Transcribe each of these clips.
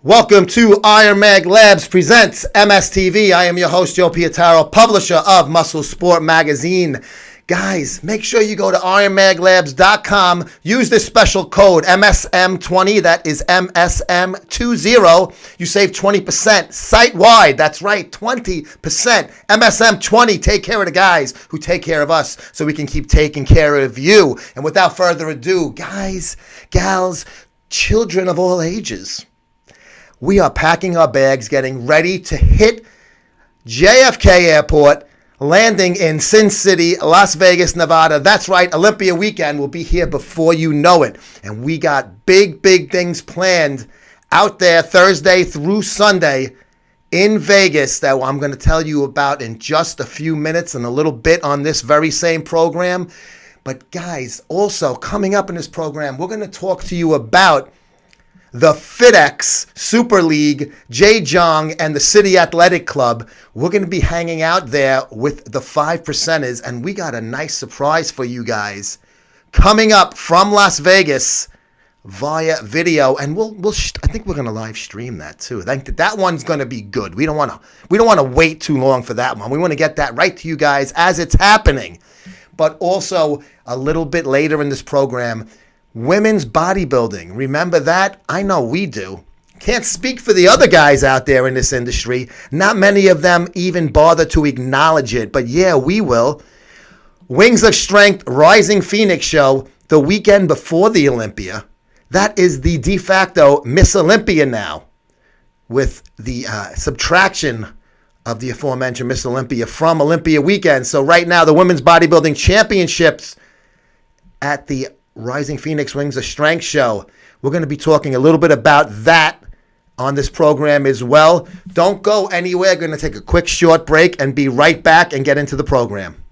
Welcome to Iron Mag Labs presents MSTV. I am your host, Joe Pietaro, publisher of Muscle Sport Magazine. Guys, make sure you go to ironmaglabs.com. Use this special code MSM20. That is MSM20. You save 20% site-wide. That's right, 20%. MSM20. Take care of the guys who take care of us so we can keep taking care of you. And without further ado, guys, gals, children of all ages, we are packing our bags, getting ready to hit JFK Airport, landing in Sin City, Las Vegas, Nevada. That's right, Olympia weekend will be here before you know it. And we got big things planned out there Thursday through Sunday in Vegas that I'm going to tell you about in just a few minutes and a little bit on this very same program. But guys, also coming up in this program, we're going to talk to you about the FedEx Super League, Jea Jung, and the City Athletic Club. We're going to be hanging out there with the 5%ers, and we got a nice surprise for you guys coming up from Las Vegas via video, and I think we're going to live stream that too. I think that one's going to be good. We don't want to wait too long for that one. We want to get that right to you guys as it's happening. But also a little bit later in this program, women's bodybuilding. Remember that? I know we do. Can't speak for the other guys out there in this industry. Not many of them even bother to acknowledge it, but yeah, we will. Wings of Strength Rising Phoenix show the weekend before the Olympia. That is the de facto Miss Olympia now, with the subtraction of the aforementioned Miss Olympia from Olympia weekend. So right now, the Women's Bodybuilding Championships at the Rising Phoenix Wings of Strength show. We're going to be talking a little bit about that on this program as well. Don't go anywhere. We're going to take a quick short break and be right back and get into the program.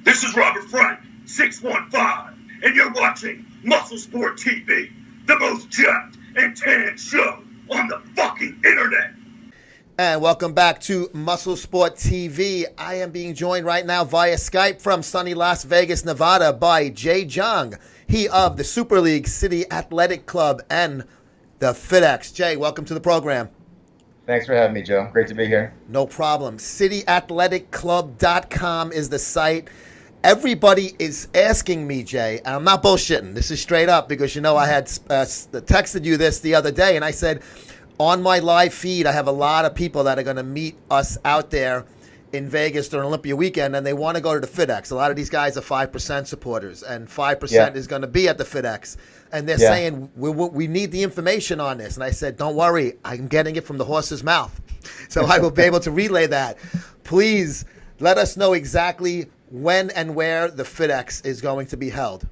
This is Robert Frank, 615, and you're watching Muscle Sport TV, the most jacked and tan show on the fucking internet. And welcome back to Muscle Sport TV. I am being joined right now via Skype from sunny Las Vegas, Nevada by Jea Jung, he of the Super League, City Athletic Club, and the FedEx. Jay, welcome to the program. Thanks for having me, Joe. Great to be here. No problem. CityAthleticClub.com is the site. Everybody is asking me, Jay, and I'm not bullshitting. This is straight up because, you know, I had texted you this the other day, and I said, on my live feed, I have a lot of people that are going to meet us out there in Vegas during Olympia weekend, and they want to go to the FedEx. A lot of these guys are 5% supporters, and 5% is going to be at the FedEx. And they're saying, we need the information on this. And I said, don't worry, I'm getting it from the horse's mouth. So I will be able to relay that. Please let us know exactly when and where the FedEx is going to be held.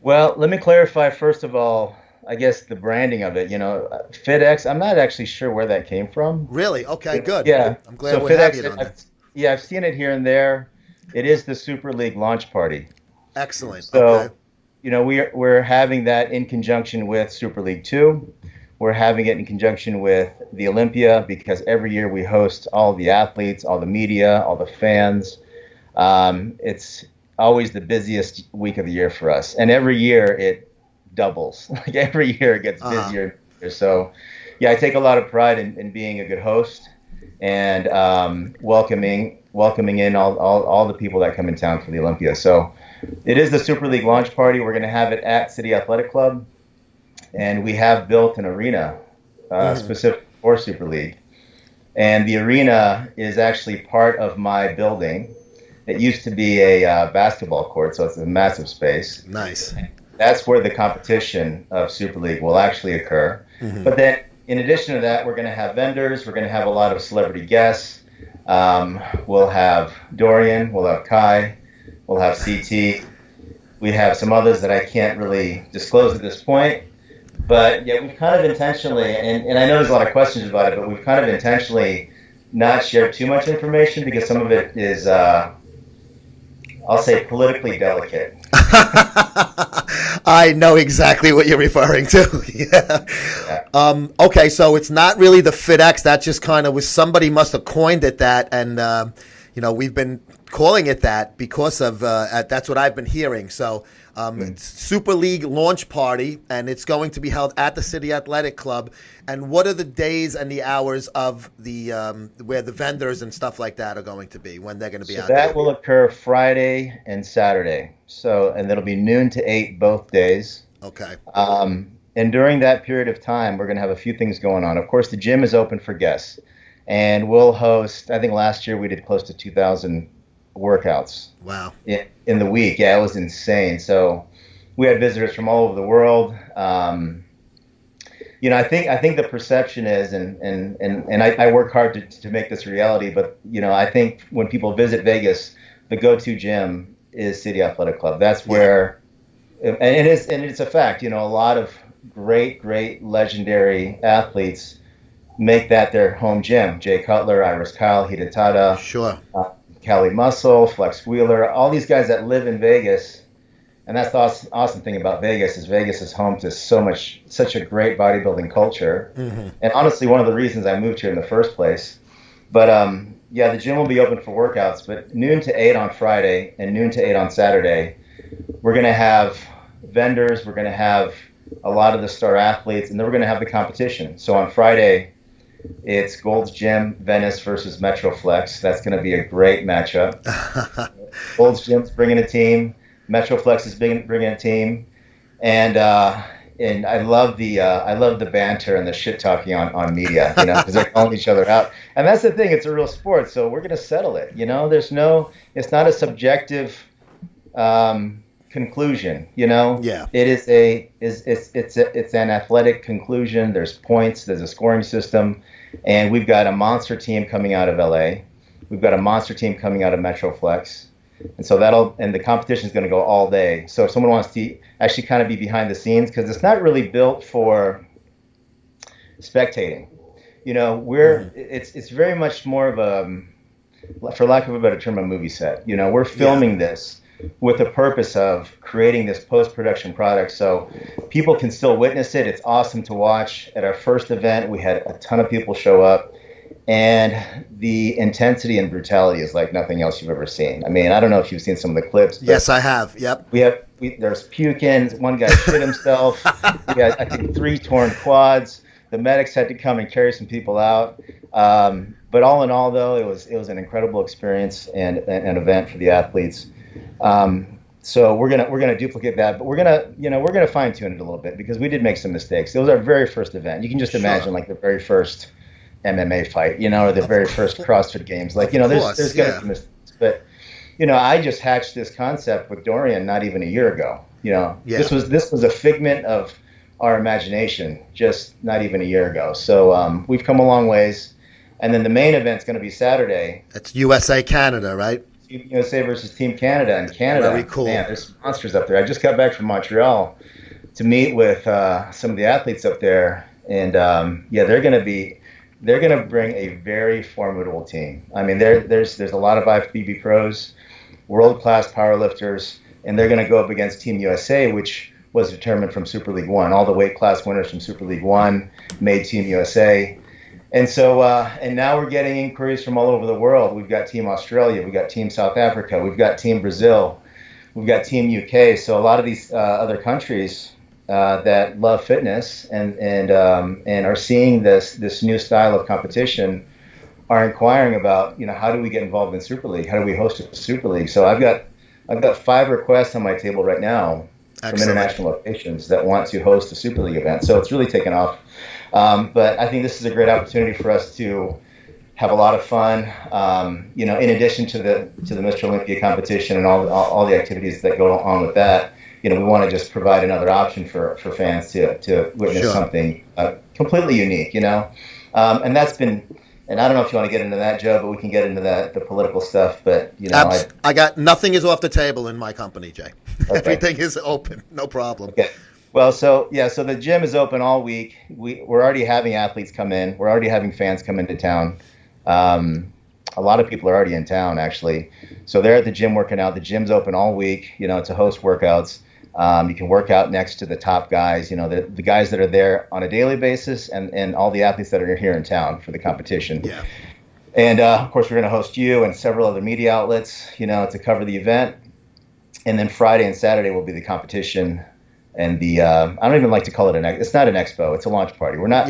Well, let me clarify, first of all, I guess the branding of it. You know, FedEx, I'm not actually sure where that came from. Really? Okay, good. Yeah. I'm glad we have you on that. Yeah, I've seen it here and there. It is the Super League launch party. Excellent. So, okay. You know, we're having that in conjunction with Super League 2. We're having it in conjunction with the Olympia because every year we host all the athletes, all the media, all the fans. It's always the busiest week of the year for us. And every year it doubles. Like every year it gets busier. So, yeah, I take a lot of pride in being a good host and welcoming in all the people that come in town for the Olympia. So it is the Super League launch party. We're going to have it at City Athletic Club. And we have built an arena specific for Super League. And the arena is actually part of my building. It used to be a basketball court, so it's a massive space. Nice. That's where the competition of Super League will actually occur. Mm-hmm. But then, in addition to that, we're going to have vendors. We're going to have a lot of celebrity guests. We'll have Dorian. We'll have Kai. We'll have CT. We have some others that I can't really disclose at this point. But yeah, we've kind of intentionally, and I know there's a lot of questions about it, but we've kind of intentionally not shared too much information because some of it is, I'll say, politically delicate. I know exactly what you're referring to. Yeah. Yeah. Okay, so it's not really the FitX. That just kind of was somebody must have coined it that, and we've been calling it that because of that's what I've been hearing. So it's Super League launch party, and it's going to be held at the City Athletic Club. And what are the days and the hours of the where the vendors and stuff like that are going to be, when they're going to be So out that there? will occur Friday and Saturday. So, and it'll be noon to 8 both days. Okay. And during that period of time, we're going to have a few things going on. Of course, the gym is open for guests, and we'll host. I think last year we did close to 2,000 workouts. Wow. In the week. Yeah, it was insane. So we had visitors from all over the world. I think the perception is, and I work hard to make this a reality, but I think when people visit Vegas, the go-to gym is City Athletic Club. That's where, and it's a fact. A lot of great legendary athletes make that their home gym. Jay Cutler, Iris Kyle, Hidetada, Sure. Cali Muscle, Flex Wheeler, all these guys that live in Vegas. And that's the awesome thing about Vegas is home to such a great bodybuilding culture. Mm-hmm. And honestly, one of the reasons I moved here in the first place. But the gym will be open for workouts, but noon to 8 on Friday and noon to 8 on Saturday, we're going to have vendors, we're going to have a lot of the star athletes, and then we're going to have the competition. So on Friday, it's Gold's Gym Venice versus Metroflex. That's going to be a great matchup. Gold's Gym's bringing a team. Metroflex is bringing a team, and I love the banter and the shit talking on media, because they're calling each other out. And that's the thing; it's a real sport, so we're going to settle it. It's not a subjective conclusion. Yeah. It is it's an athletic conclusion. There's points. There's a scoring system, and we've got a monster team coming out of LA. We've got a monster team coming out of Metroflex. And so the competition is going to go all day. So if someone wants to actually kind of be behind the scenes, because it's not really built for spectating, it's very much more of a, for lack of a better term, a movie set. We're filming this with the purpose of creating this post-production product so people can still witness it. It's awesome to watch. At our first event, we had a ton of people show up. And the intensity and brutality is like nothing else you've ever seen. I mean, I don't know if you've seen some of the clips. Yes, I have. Yep. There's puking. One guy shit himself. We had, I think, 3 torn quads. The medics had to come and carry some people out. But all in all, though, it was an incredible experience and an event for the athletes. So we're gonna duplicate that, but we're gonna fine tune it a little bit because we did make some mistakes. It was our very first event. You can just imagine like the very first MMA fight, or the very first CrossFit Games. Like, there's going to be mistakes. But, I just hatched this concept with Dorian not even a year ago. This was a figment of our imagination just not even a year ago. So we've come a long ways. And then the main event's going to be Saturday. It's USA Canada, right? Team USA versus Team Canada. And Canada, very cool. Man, there's monsters up there. I just got back from Montreal to meet with some of the athletes up there. And, they're going to bring a very formidable team. I mean, there's a lot of IFBB pros, world-class powerlifters, and they're going to go up against Team USA, which was determined from Super League One. All the weight class winners from Super League One made Team USA. And so, and now we're getting inquiries from all over the world. We've got Team Australia, we've got Team South Africa, we've got Team Brazil, we've got Team UK. So a lot of these other countries that love fitness and are seeing this new style of competition are inquiring about, how do we get involved in Super League? How do we host a Super League? So I've got 5 requests on my table right now. Excellent. From international locations that want to host a Super League event. So it's really taken off. But I think this is a great opportunity for us to have a lot of fun. In addition to the Mr. Olympia competition and all the activities that go on with that, we want to just provide another option for fans to witness something completely unique, and that's been, and I don't know if you want to get into that, Joe, but we can get into the political stuff. But I got nothing is off the table in my company, Jay. Okay. Everything is open, no problem. Okay. Well, so yeah, so the gym is open all week. We're already having athletes come in. We're already having fans come into town. Um, a lot of people are already in town, actually. So they're at the gym working out. The gym's open all week, to host workouts. You can work out next to the top guys, the guys that are there on a daily basis, and all the athletes that are here in town for the competition. Yeah. And of course, we're going to host you and several other media outlets, to cover the event. And then Friday and Saturday will be the competition. And I don't even like to call it it's not an expo, it's a launch party. We're not,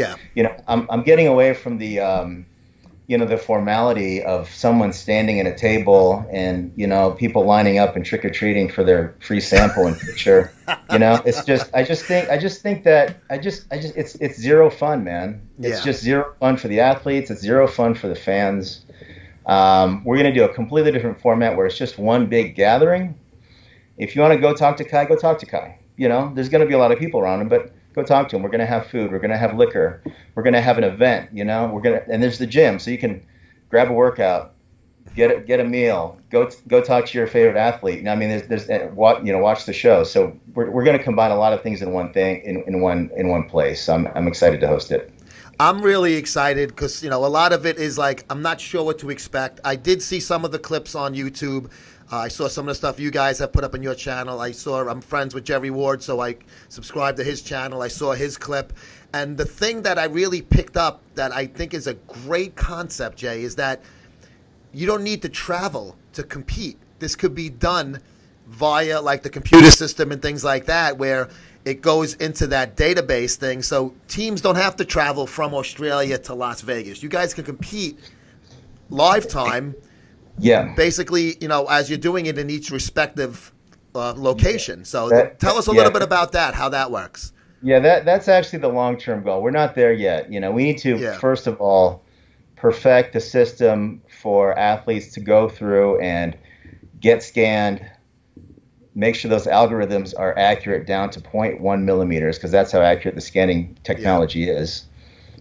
I'm getting away from the formality of someone standing at a table and, people lining up and trick-or-treating for their free sample and picture. It's just, I just think that it's zero fun, man. It's just zero fun for the athletes. It's zero fun for the fans. We're going to do a completely different format where it's just one big gathering. If you want to go talk to Kai, go talk to Kai. There's going to be a lot of people around him, but go talk to him. We're going to have food. We're going to have liquor. We're going to have an event, and there's the gym, so you can grab a workout, get a meal, go talk to your favorite athlete. I mean, there's watch the show. So we're going to combine a lot of things in one thing, in one place. So I'm excited to host it. I'm really excited because, a lot of it is like, I'm not sure what to expect. I did see some of the clips on YouTube. I saw some of the stuff you guys have put up on your channel. I'm friends with Jerry Ward, so I subscribed to his channel. I saw his clip. And the thing that I really picked up that I think is a great concept, Jay, is that you don't need to travel to compete. This could be done via like the computer system and things like that, where it goes into that database thing. So teams don't have to travel from Australia to Las Vegas. You guys can compete live time. Yeah. Basically, as you're doing it in each respective location. So tell us a little bit about that, how that works. Yeah, that's actually the long-term goal. We're not there yet. We need to, first of all, perfect the system for athletes to go through and get scanned, make sure those algorithms are accurate down to 0.1 millimeters, because that's how accurate the scanning technology is.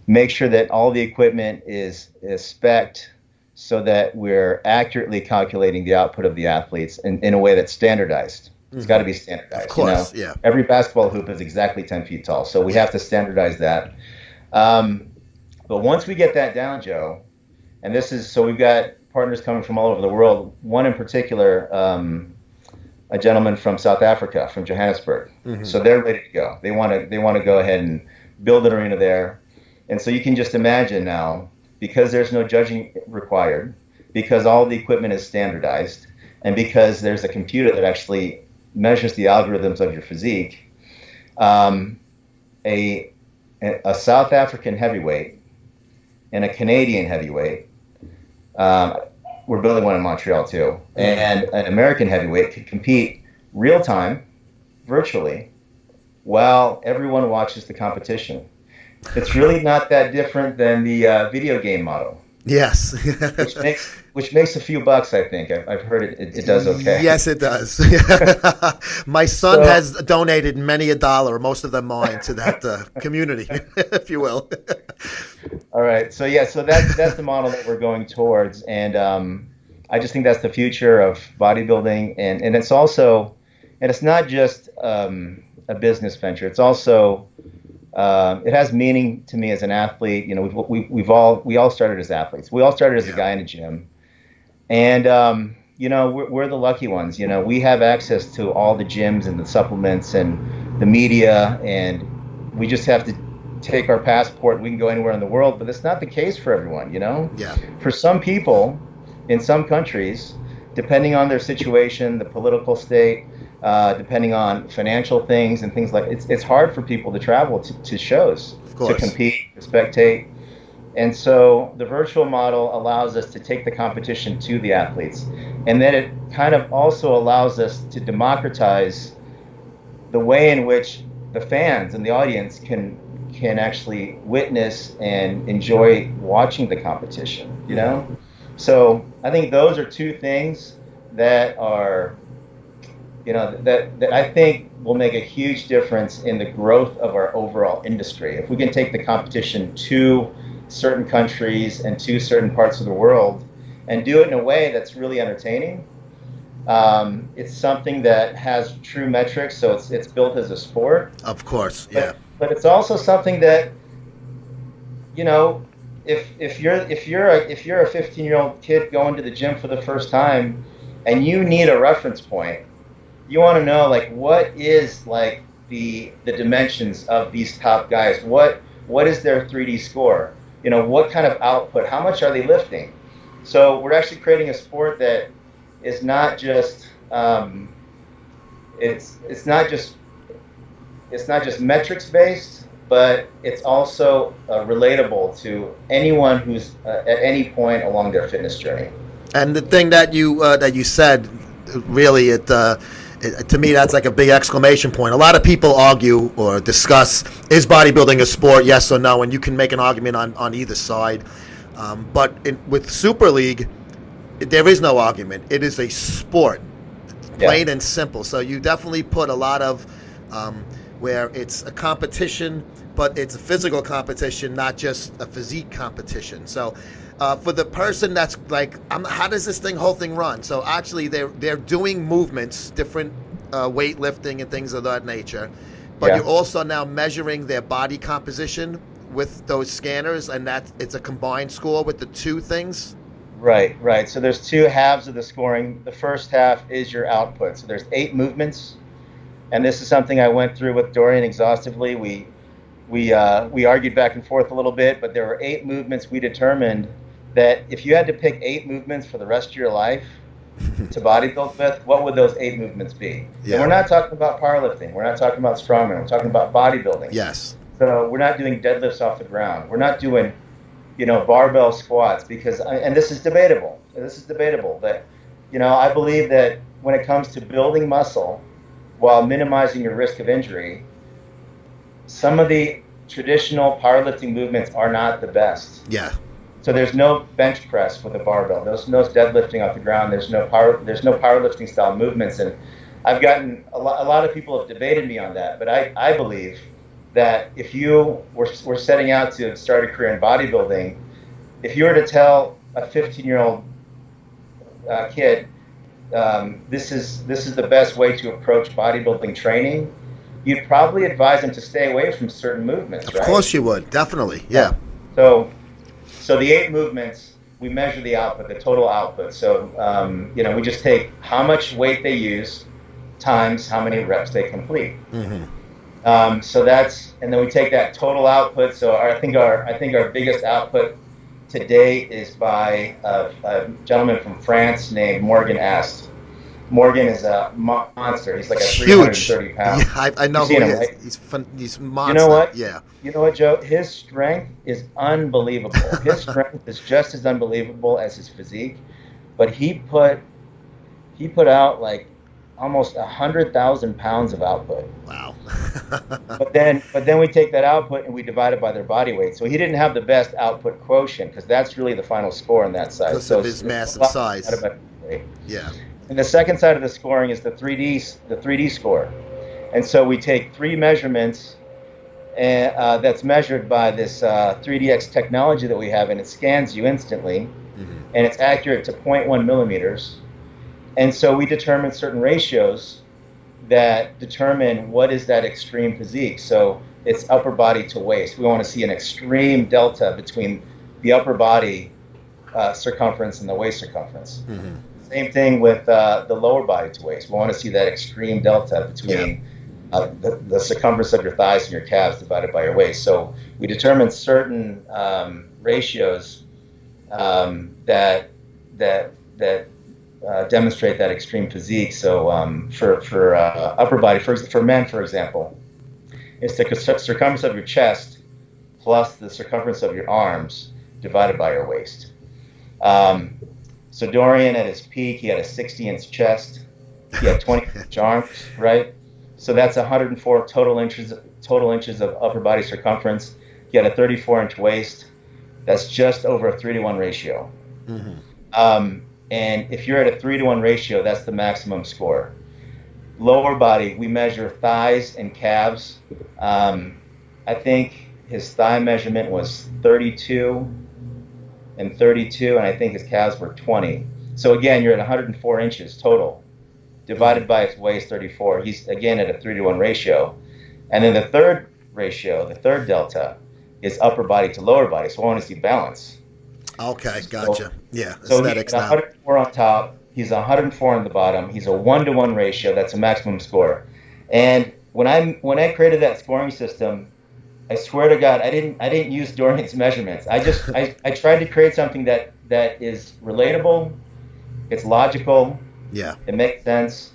Make sure that all the equipment is spec'd so that we're accurately calculating the output of the athletes in a way that's standardized. It's got to be standardized. Of course, Every basketball hoop is exactly 10 feet tall, so we have to standardize that. But once we get that down, Joe, and we've got partners coming from all over the world. One in particular, a gentleman from South Africa, from Johannesburg. Mm-hmm. So they're ready to go. They want to go ahead and build an arena there. And so you can just imagine now, because there's no judging required, because all the equipment is standardized, and because there's a computer that actually measures the algorithms of your physique, a South African heavyweight and a Canadian heavyweight, we're building one in Montreal too, and an American heavyweight could compete real time, virtually, while everyone watches the competition. It's really not that different than the video game model. Yes. which makes a few bucks, I think. I've heard it does okay. Yes, it does. My son has donated many a dollar, most of them mine, to that community, if you will. All right. So that's the model that we're going towards, and I just think that's the future of bodybuilding, and it's also, and it's not just a business venture. It's also it has meaning to me as an athlete. We all started as athletes. We all started as a guy in a gym, and we're the lucky ones. We have access to all the gyms and the supplements and the media, and we just have to take our passport. We can go anywhere in the world, but that's not the case for everyone. Yeah. For some people, in some countries, depending on their situation, the political state, depending on financial things and things like it's hard for people to travel to shows, to compete, to spectate. And so the virtual model allows us to take the competition to the athletes. And then it kind of also allows us to democratize the way in which the fans and the audience can actually witness and enjoy watching the competition, So I think those are two things that are, that I think will make a huge difference in the growth of our overall industry. If we can take the competition to certain countries and to certain parts of the world and do it in a way that's really entertaining, It's something that has true metrics, so it's built as a sport. Of course, yeah. But it's also something that, you know, if you're a 15-year-old kid going to the gym for the first time, and you need a reference point, you want to know like what is like the dimensions of these top guys. What is their 3D score? You know, what kind of output? How much are they lifting? So we're actually creating a sport that is not just it's not just metrics based, but it's also relatable to anyone who's at any point along their fitness journey. And the thing that you said, really, to me, that's like a big exclamation point. A lot of people argue or discuss, is bodybuilding a sport, yes or no, and you can make an argument on either side. But with Super League, there is no argument. It is a sport, plain and simple. So you definitely put a lot of where it's a competition, but it's a physical competition, not just a physique competition. So for the person that's like, how does this whole thing run? So actually, they're doing movements, different weightlifting and things of that nature, but you're also now measuring their body composition with those scanners, and it's a combined score with the two things. Right. So there's two halves of the scoring. The first half is your output. So there's 8 movements, and this is something I went through with Dorian exhaustively. We argued back and forth a little bit, but there were 8 movements. We determined that if you had to pick 8 movements for the rest of your life to bodybuild with, what would those 8 movements be? Yeah. And we're not talking about powerlifting. We're not talking about strongman. We're talking about bodybuilding. Yes. So we're not doing deadlifts off the ground. We're not doing, barbell squats, because, and this is debatable. But, I believe that when it comes to building muscle while minimizing your risk of injury, some of the traditional powerlifting movements are not the best. Yeah. So there's no bench press with a barbell. There's no deadlifting off the ground. There's no powerlifting style movements. And I've gotten a lot of people have debated me on that, but I believe that if you were setting out to start a career in bodybuilding, if you were to tell a 15-year-old kid this is the best way to approach bodybuilding training, you'd probably advise them to stay away from certain movements. Of course you would, definitely, yeah. So the 8 movements, we measure the output, the total output. So we just take how much weight they use times how many reps they complete. Mm-hmm. So and then we take that total output. So I think our biggest output to date is by a gentleman from France named Morgan Est. Morgan is a monster. He's like a 330 pound. Yeah, I know who he is. Right? He's monster. You know what? Yeah. You know what, Joe? His strength is unbelievable. His strength is just as unbelievable as his physique. But he put out like almost 100,000 pounds of output. Wow. but then we take that output and we divide it by their body weight. So he didn't have the best output quotient, because that's really the final score on that side. Because of his massive size. Yeah. And the second side of the scoring is the 3D score. And so we take 3 measurements, and that's measured by this 3DX technology that we have, and it scans you instantly, and it's accurate to 0.1 millimeters. And so we determine certain ratios that determine what is that extreme physique. So it's upper body to waist. We want to see an extreme delta between the upper body circumference and the waist circumference. Mm-hmm. Same thing with the lower body to waist. We want to see that extreme delta between the circumference of your thighs and your calves divided by your waist. So we determine certain ratios that demonstrate that extreme physique. So for upper body, for men, for example, it's the circumference of your chest plus the circumference of your arms divided by your waist. So Dorian, at his peak, he had a 60-inch chest. He had 20-inch arms, right? So that's 104 total inches of upper body circumference. He had a 34-inch waist. That's just over a 3-to-1 ratio. Mm-hmm. And if you're at a 3-to-1 ratio, that's the maximum score. Lower body, we measure thighs and calves. I think his thigh measurement was 32 and 32, and I think his calves were 20. So again, you're at 104 inches total divided by its waist, 34. He's, again, at a 3-to-1 ratio. And then the third ratio, the third delta, is upper body to lower body. So I want to see balance. Okay, gotcha. Yeah, So aesthetics he's now. 104 on top. He's 104 on the bottom. He's a 1-to-1 ratio. That's a maximum score. And when I created that scoring system, I swear to God, I didn't use Dorian's measurements. I tried to create something that is relatable, it's logical, Yeah. it makes sense,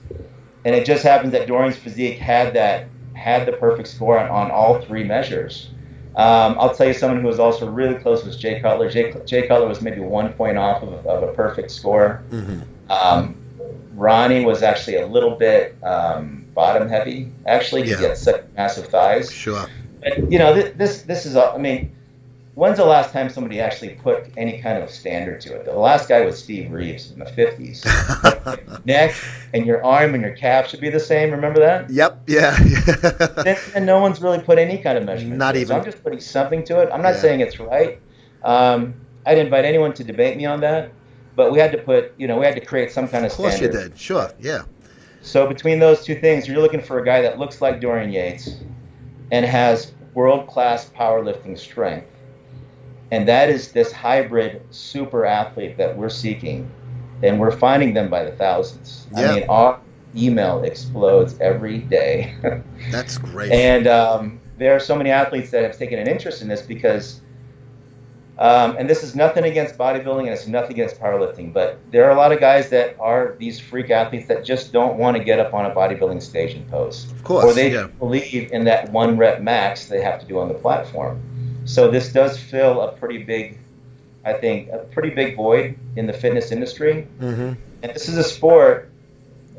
and it just happens that Dorian's physique had the perfect score on all three measures. I'll tell you, someone who was also really close was Jay Cutler. Jay Cutler was maybe 1 point off of a perfect score. Mm-hmm. Ronnie was actually a little bit bottom heavy, actually, because he had such massive thighs. Sure. But, this is, I mean, when's the last time somebody actually put any kind of standard to it? The last guy was Steve Reeves in the 50s. Neck and your arm and your calf should be the same. Remember that? Yep. Yeah. And no one's really put any kind of measurement. Not to it. even. So I'm just putting something to it. I'm not saying it's right. I'd invite anyone to debate me on that. But we had to create some kind of standard. Of course you did. Sure. Yeah. So between those two things, you're looking for a guy that looks like Dorian Yates and has world-class powerlifting strength. And that is this hybrid super athlete that we're seeking. And we're finding them by the thousands. Yeah. I mean, our email explodes every day. That's great. And there are so many athletes that have taken an interest in this because, and this is nothing against bodybuilding and it's nothing against powerlifting, but there are a lot of guys that are these freak athletes that just don't want to get up on a bodybuilding stage and pose. Of course. Or they believe in that 1 rep max they have to do on the platform. So this does fill a pretty big void in the fitness industry. Mm-hmm. And this is a sport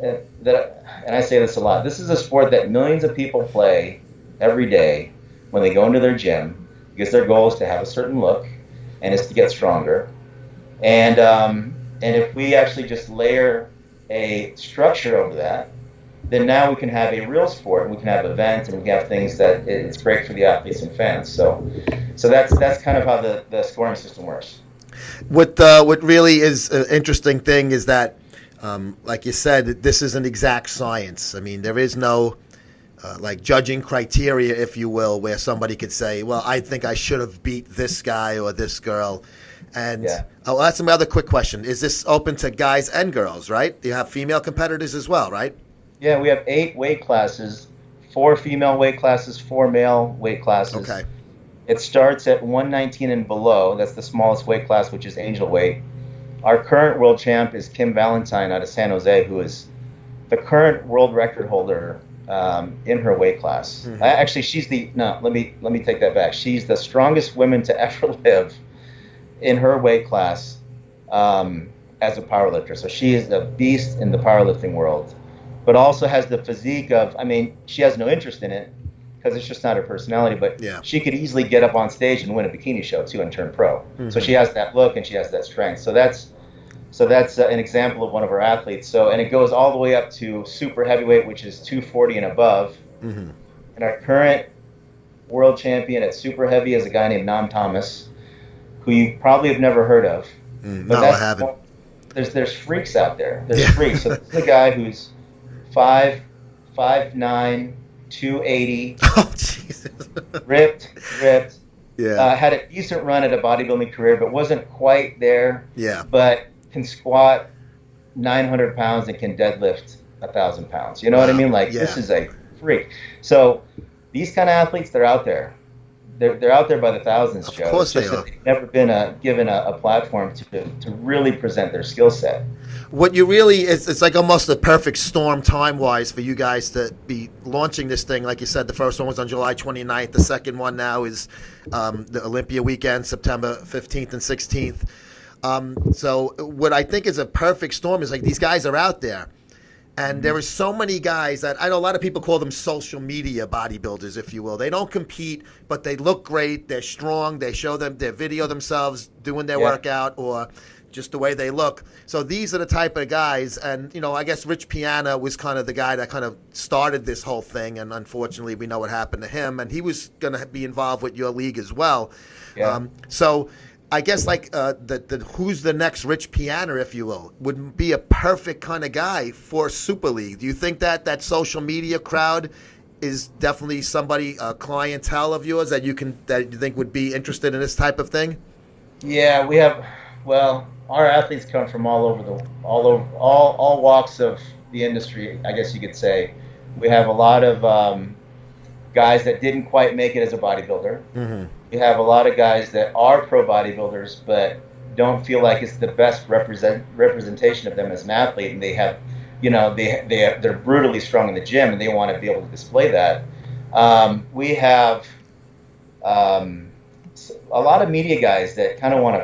and I say this a lot, this is a sport that millions of people play every day when they go into their gym because their goal is to have a certain look and is to get stronger. And if we actually just layer a structure over that, then now we can have a real sport, and we can have events, and we can have things that it's great for the athletes and fans. So that's kind of how the scoring system works. What really is an interesting thing is that, like you said, this is an exact science. I mean, there is no like judging criteria, if you will, where somebody could say, well, I think I should have beat this guy or this girl. And that's another quick question. Is this open to guys and girls, right? You have female competitors as well, right? Yeah, we have 8 weight classes, 4 female weight classes, 4 male weight classes. Okay. It starts at 119 and below. That's the smallest weight class, which is angel weight. Our current world champ is Kim Valentine out of San Jose, who is the current world record holder in her weight class. Mm-hmm. Actually, let me take that back. She's the strongest woman to ever live in her weight class as a powerlifter. So she is a beast in the powerlifting world, but also has the physique of, I mean, she has no interest in it because it's just not her personality, but she could easily get up on stage and win a bikini show too and turn pro. Mm-hmm. So she has that look and she has that strength. So that's an example of one of our athletes. So, and it goes all the way up to super heavyweight, which is 240 and above. Mm-hmm. And our current world champion at super heavy is a guy named Nam Thomas, who you probably have never heard of. No, I haven't. There's freaks out there. There's freaks. So this is a guy who's 5'9", 280. Oh, Jesus. ripped. Yeah. Had a decent run at a bodybuilding career, but wasn't quite there. Yeah. But can squat 900 pounds and can deadlift 1,000 pounds. You know what I mean? Like, this is a freak. So these kind of athletes, they're out there. They're out there by the thousands, Joe. Of course they are. They've never been given a platform to really present their skill set. What you really, it's like almost a perfect storm time-wise for you guys to be launching this thing. Like you said, the first one was on July 29th. The second one now is the Olympia weekend, September 15th and 16th. So what I think is a perfect storm is like these guys are out there. And there are so many guys that I know a lot of people call them social media bodybuilders, if you will. They don't compete, but they look great. They're strong. They show them their video themselves doing their workout or just the way they look. So these are the type of guys. And, you know, I guess Rich Piana was kind of the guy that kind of started this whole thing. And unfortunately, we know what happened to him. And he was going to be involved with your league as well. Yeah. So I guess like the who's the next Rich Piana, if you will, would be a perfect kind of guy for Super League. Do you think that that social media crowd is definitely somebody, a clientele of yours that you think would be interested in this type of thing? Yeah, we have. Well, our athletes come from all walks of the industry, I guess you could say. We have a lot of guys that didn't quite make it as a bodybuilder. Mm-hmm. We have a lot of guys that are pro bodybuilders, but don't feel like it's the best representation of them as an athlete, and they have, they're brutally strong in the gym, and they want to be able to display that. We have a lot of media guys that kind of want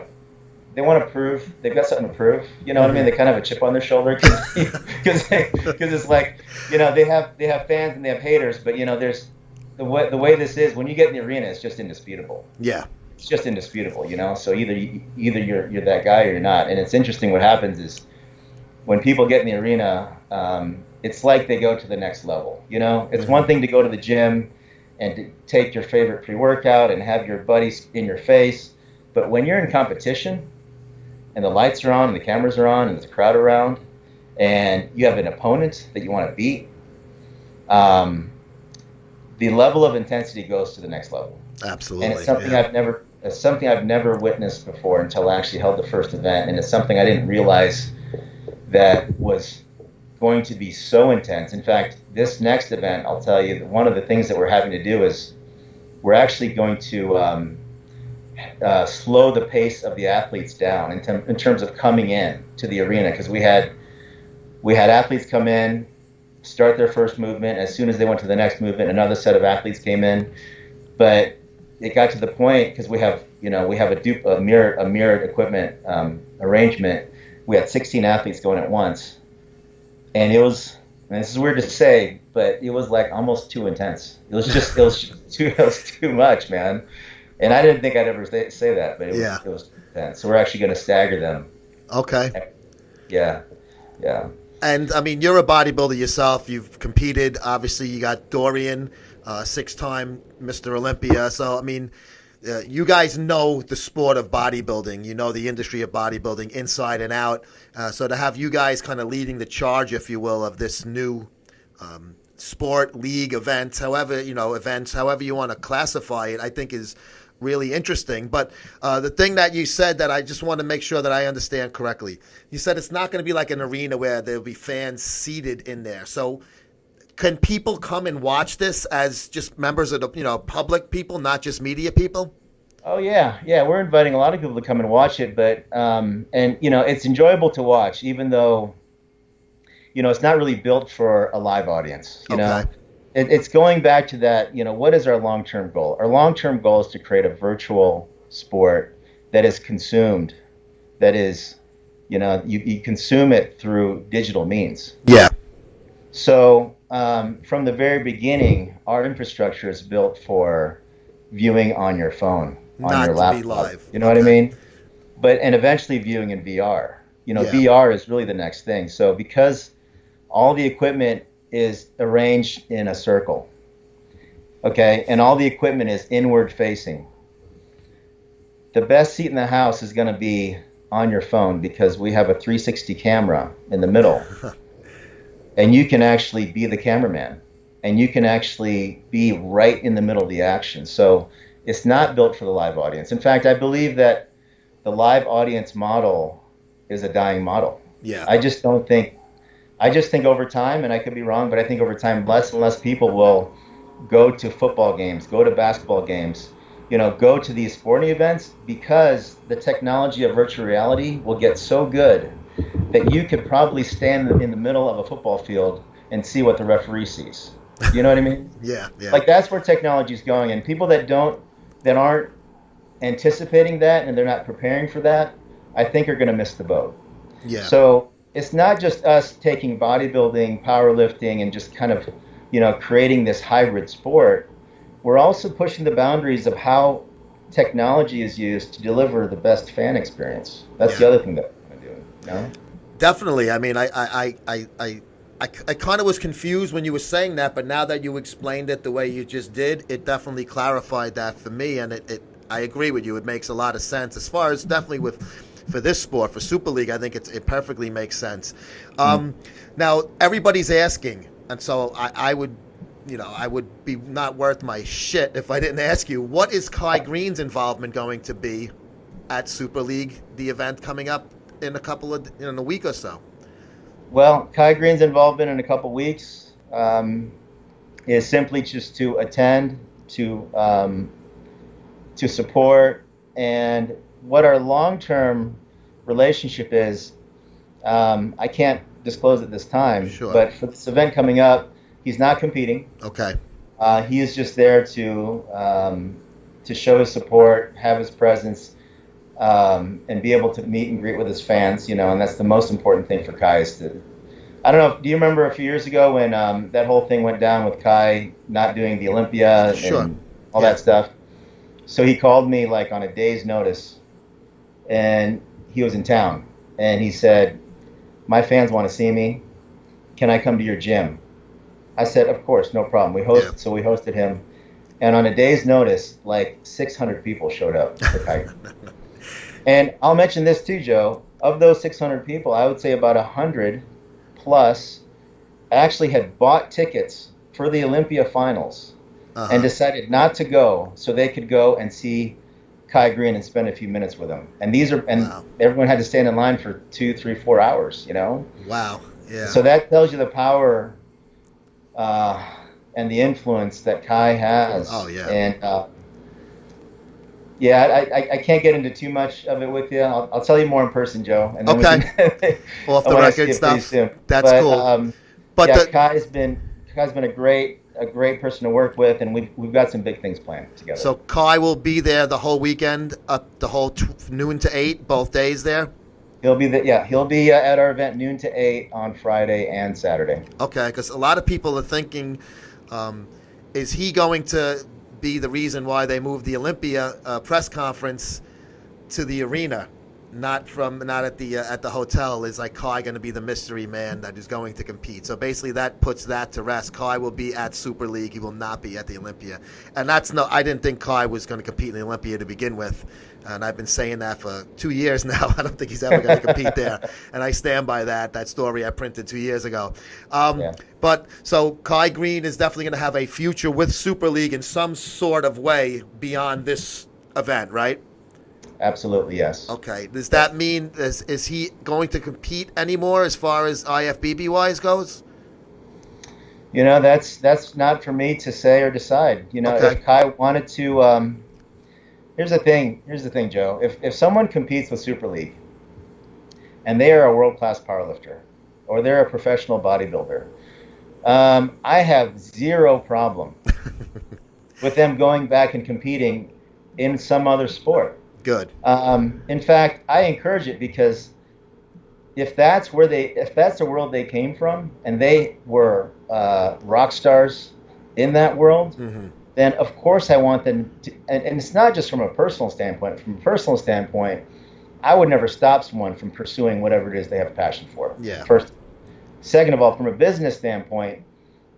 to prove they've got something to prove. You know what I mean? They kind of have a chip on their shoulder because it's like, they have fans and they have haters, but there's the way this is, when you get in the arena, it's just indisputable. Yeah, it's just indisputable. So either you're that guy or you're not. And it's interesting what happens is when people get in the arena, it's like they go to the next level. It's one thing to go to the gym and to take your favorite pre-workout and have your buddies in your face, but when you're in competition and the lights are on and the cameras are on and there's a crowd around and you have an opponent that you want to beat, the level of intensity goes to the next level. Absolutely. And it's something I've never witnessed before until I actually held the first event, and it's something I didn't realize that was going to be so intense. In fact, this next event, I'll tell you, one of the things that we're having to do is we're actually going to slow the pace of the athletes down in terms of coming in to the arena, because we had athletes come in, start their first movement. As soon as they went to the next movement, another set of athletes came in. But it got to the point, because we have a mirrored equipment arrangement. We had 16 athletes going at once, and this is weird to say, but it was like almost too intense. It was too much, man. And I didn't think I'd ever say that, but it was too intense. So we're actually going to stagger them. Okay. Yeah. And I mean, you're a bodybuilder yourself. You've competed. Obviously, you got Dorian, 6-time Mr. Olympia. So I mean, you guys know the sport of bodybuilding. You know the industry of bodybuilding inside and out. So to have you guys kind of leading the charge, if you will, of this new sport league events, however you want to classify it, I think is really interesting. But the thing that you said that I just want to make sure that I understand correctly, you said it's not going to be like an arena where there'll be fans seated in there. So can people come and watch this as just members of the public people, not just media people? Oh yeah, we're inviting a lot of people to come and watch it, but it's enjoyable to watch, even though it's not really built for a live audience. It's going back to that, what is our long-term goal? Our long-term goal is to create a virtual sport that is consumed, that is, you consume it through digital means. Yeah. So from the very beginning, our infrastructure is built for viewing on your phone, on your laptop. Be live. You know what I mean? And eventually viewing in VR. VR is really the next thing. So because all the equipment is arranged in a circle, okay, and all the equipment is inward facing, the best seat in the house is going to be on your phone, because we have a 360 camera in the middle and you can actually be the cameraman and you can actually be right in the middle of the action. So it's not built for the live audience. In fact, I believe that the live audience model is a dying model. Yeah. I just think over time, and I could be wrong, but I think over time less and less people will go to football games, go to basketball games, go to these sporting events, because the technology of virtual reality will get so good that you could probably stand in the middle of a football field and see what the referee sees. You know what I mean? Yeah. Like that's where technology is going, and people that aren't anticipating that and they're not preparing for that, I think are going to miss the boat. Yeah. So it's not just us taking bodybuilding, powerlifting, and just kind of, creating this hybrid sport. We're also pushing the boundaries of how technology is used to deliver the best fan experience. That's the other thing that we're going to do. Definitely. I mean, I kind of was confused when you were saying that, but now that you explained it the way you just did, it definitely clarified that for me, and I agree with you. It makes a lot of sense as far as definitely for this sport, for Super League. I think it perfectly makes sense. Now everybody's asking, and so I would, I would be not worth my shit if I didn't ask you, what is Kai Green's involvement going to be at Super League, the event coming up in a week or so? Well, Kai Green's involvement in a couple weeks is simply just to attend, to support, and what our long-term relationship is, I can't disclose at this time. Sure. But for this event coming up, he's not competing. Okay. He is just there to show his support, have his presence, and be able to meet and greet with his fans. And that's the most important thing for Kai. I don't know. Do you remember a few years ago when that whole thing went down with Kai not doing the Olympia and all that stuff? So he called me like on a day's notice, and he was in town, and he said, "My fans want to see me. Can I come to your gym?" I said, "Of course, no problem." So we hosted him, and on a day's notice, like 600 people showed up for Kai. And I'll mention this too, Joe. Of those 600 people, I would say about 100 plus actually had bought tickets for the Olympia finals and decided not to go so they could go and see Kai Green and spend a few minutes with him. And everyone had to stand in line for 2, 3, 4 hours, Wow. Yeah. So that tells you the power and the influence that Kai has. Oh, yeah. And I can't get into too much of it with you. I'll tell you more in person, Joe. And then okay. Off the record stuff. That's cool. But yeah, Kai's been a great person to work with, and we've got some big things planned together. So Kai will be there the whole weekend, the whole noon to 8, both days there. He'll be at our event noon to 8 on Friday and Saturday. Okay, because a lot of people are thinking, is he going to be the reason why they moved the Olympia press conference to the arena, not at the hotel? Is like Kai going to be the mystery man that is going to compete? So basically, that puts that to rest. Kai will be at Super League. He will not be at the Olympia, and I didn't think Kai was going to compete in the Olympia to begin with, and I've been saying that for 2 years now. I don't think he's ever going to compete there, and I stand by that story I printed 2 years ago. But so Kai Green is definitely going to have a future with Super League in some sort of way beyond this event, right? Absolutely, yes. Okay. Does that mean is he going to compete anymore as far as IFBB wise goes? That's not for me to say or decide. Okay. If Kai wanted to, here's the thing, Joe. If someone competes with Super League and they are a world-class powerlifter or they're a professional bodybuilder, I have zero problem with them going back and competing in some other sport. Good. In fact, I encourage it, because if that's the world they came from and they were rock stars in that world, then of course I want them to, and it's not just from a personal standpoint. From a personal standpoint, I would never stop someone from pursuing whatever it is they have a passion for. Yeah. First. Second of all, from a business standpoint,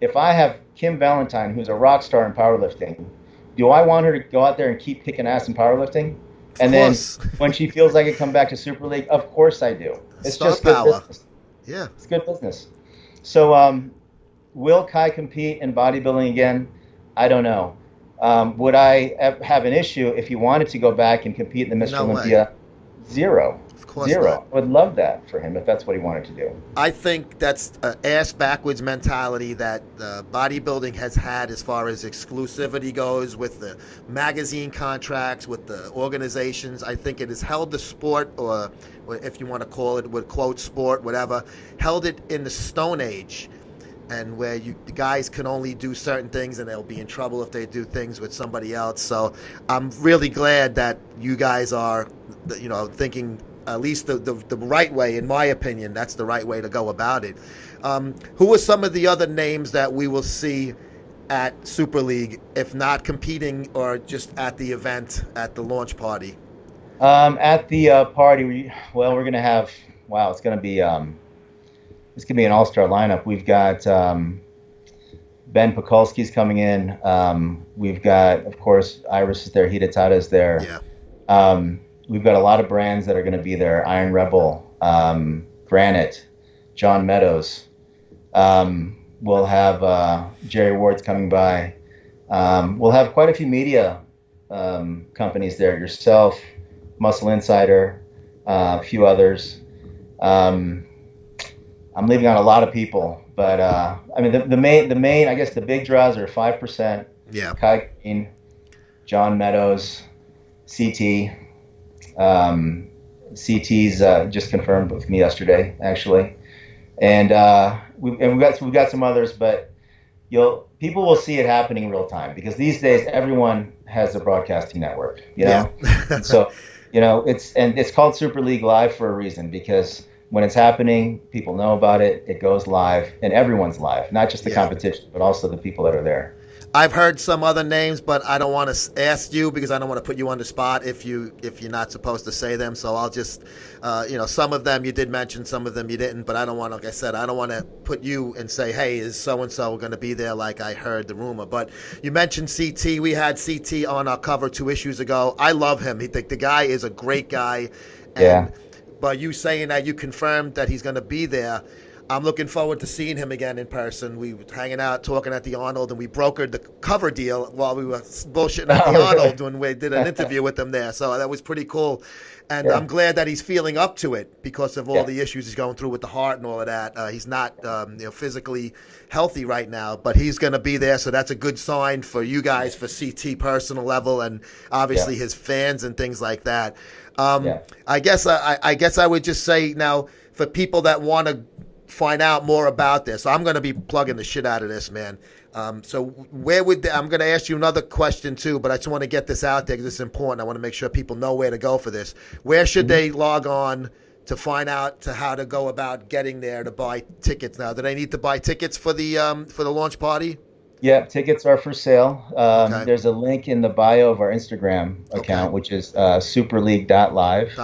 if I have Kim Valentine, who's a rock star in powerlifting, do I want her to go out there and keep kicking ass in powerlifting? And then when she feels like it, come back to Super League? Of course I do. It's Star just power. good business. Yeah. It's good business. So will Kai compete in bodybuilding again? I don't know. Would I have an issue if he wanted to go back and compete in the Mr. Olympia? Zero. Of course Zero. not. I would love that for him if that's what he wanted to do. I think that's an ass-backwards mentality that bodybuilding has had as far as exclusivity goes with the magazine contracts, with the organizations. I think it has held the sport, or if you want to call it, with quote sport, whatever, held it in the Stone Age, and where the guys can only do certain things and they'll be in trouble if they do things with somebody else. So I'm really glad that you guys are, thinking at least the right way. In my opinion, that's the right way to go about it. Who are some of the other names that we will see at Super League, if not competing or just at the event, at the launch party? At the party, we're going to have, it's going to be an all-star lineup. We've got Ben Pekulski's coming in. We've got, of course, Iris is there. Hidetada is there. Yeah. We've got a lot of brands that are going to be there. Iron Rebel, Granite, John Meadows. We'll have Jerry Ward's coming by. We'll have quite a few media companies there. Yourself, Muscle Insider, a few others. I'm leaving out a lot of people, but I mean the main I guess the big draws are 5%. Yeah. Kai Green, John Meadows, CT. CT's just confirmed with me yesterday, actually, and we've got some others, but people will see it happening in real time because these days everyone has a broadcasting network, you know. Yeah. So, it's called Super League Live for a reason, because when it's happening, people know about it. It goes live, and everyone's live, not just the competition, but also the people that are there. I've heard some other names, but I don't want to ask you because I don't want to put you on the spot if you're not supposed to say them. So I'll just, some of them you did mention, some of them you didn't. But I don't want, like I said, I don't want to put you and say, hey, is so and so going to be there? Like I heard the rumor. But you mentioned CT. We had CT on our cover 2 issues ago. I love him. The guy is a great guy. And, but you saying that you confirmed that he's going to be there. I'm looking forward to seeing him again in person. We were hanging out, talking at the Arnold, and we brokered the cover deal while we were bullshitting at the Arnold when we did an interview with him there. So that was pretty cool. And I'm glad that he's feeling up to it because of all the issues he's going through with the heart and all of that. He's not physically healthy right now, but he's going to be there. So that's a good sign for you guys, for CT personal level, and obviously his fans and things like that. I guess I would just say now, for people that want to find out more about this, I'm going to be plugging the shit out of this, man. So where would I'm going to ask you another question too, but I just want to get this out there because it's important. I want to make sure people know where to go for this. Where should they log on to find out how to go about getting there to buy tickets? Now, do they need to buy tickets for the launch party? Yeah, tickets are for sale. There's a link in the bio of our Instagram account, which is superleague.live.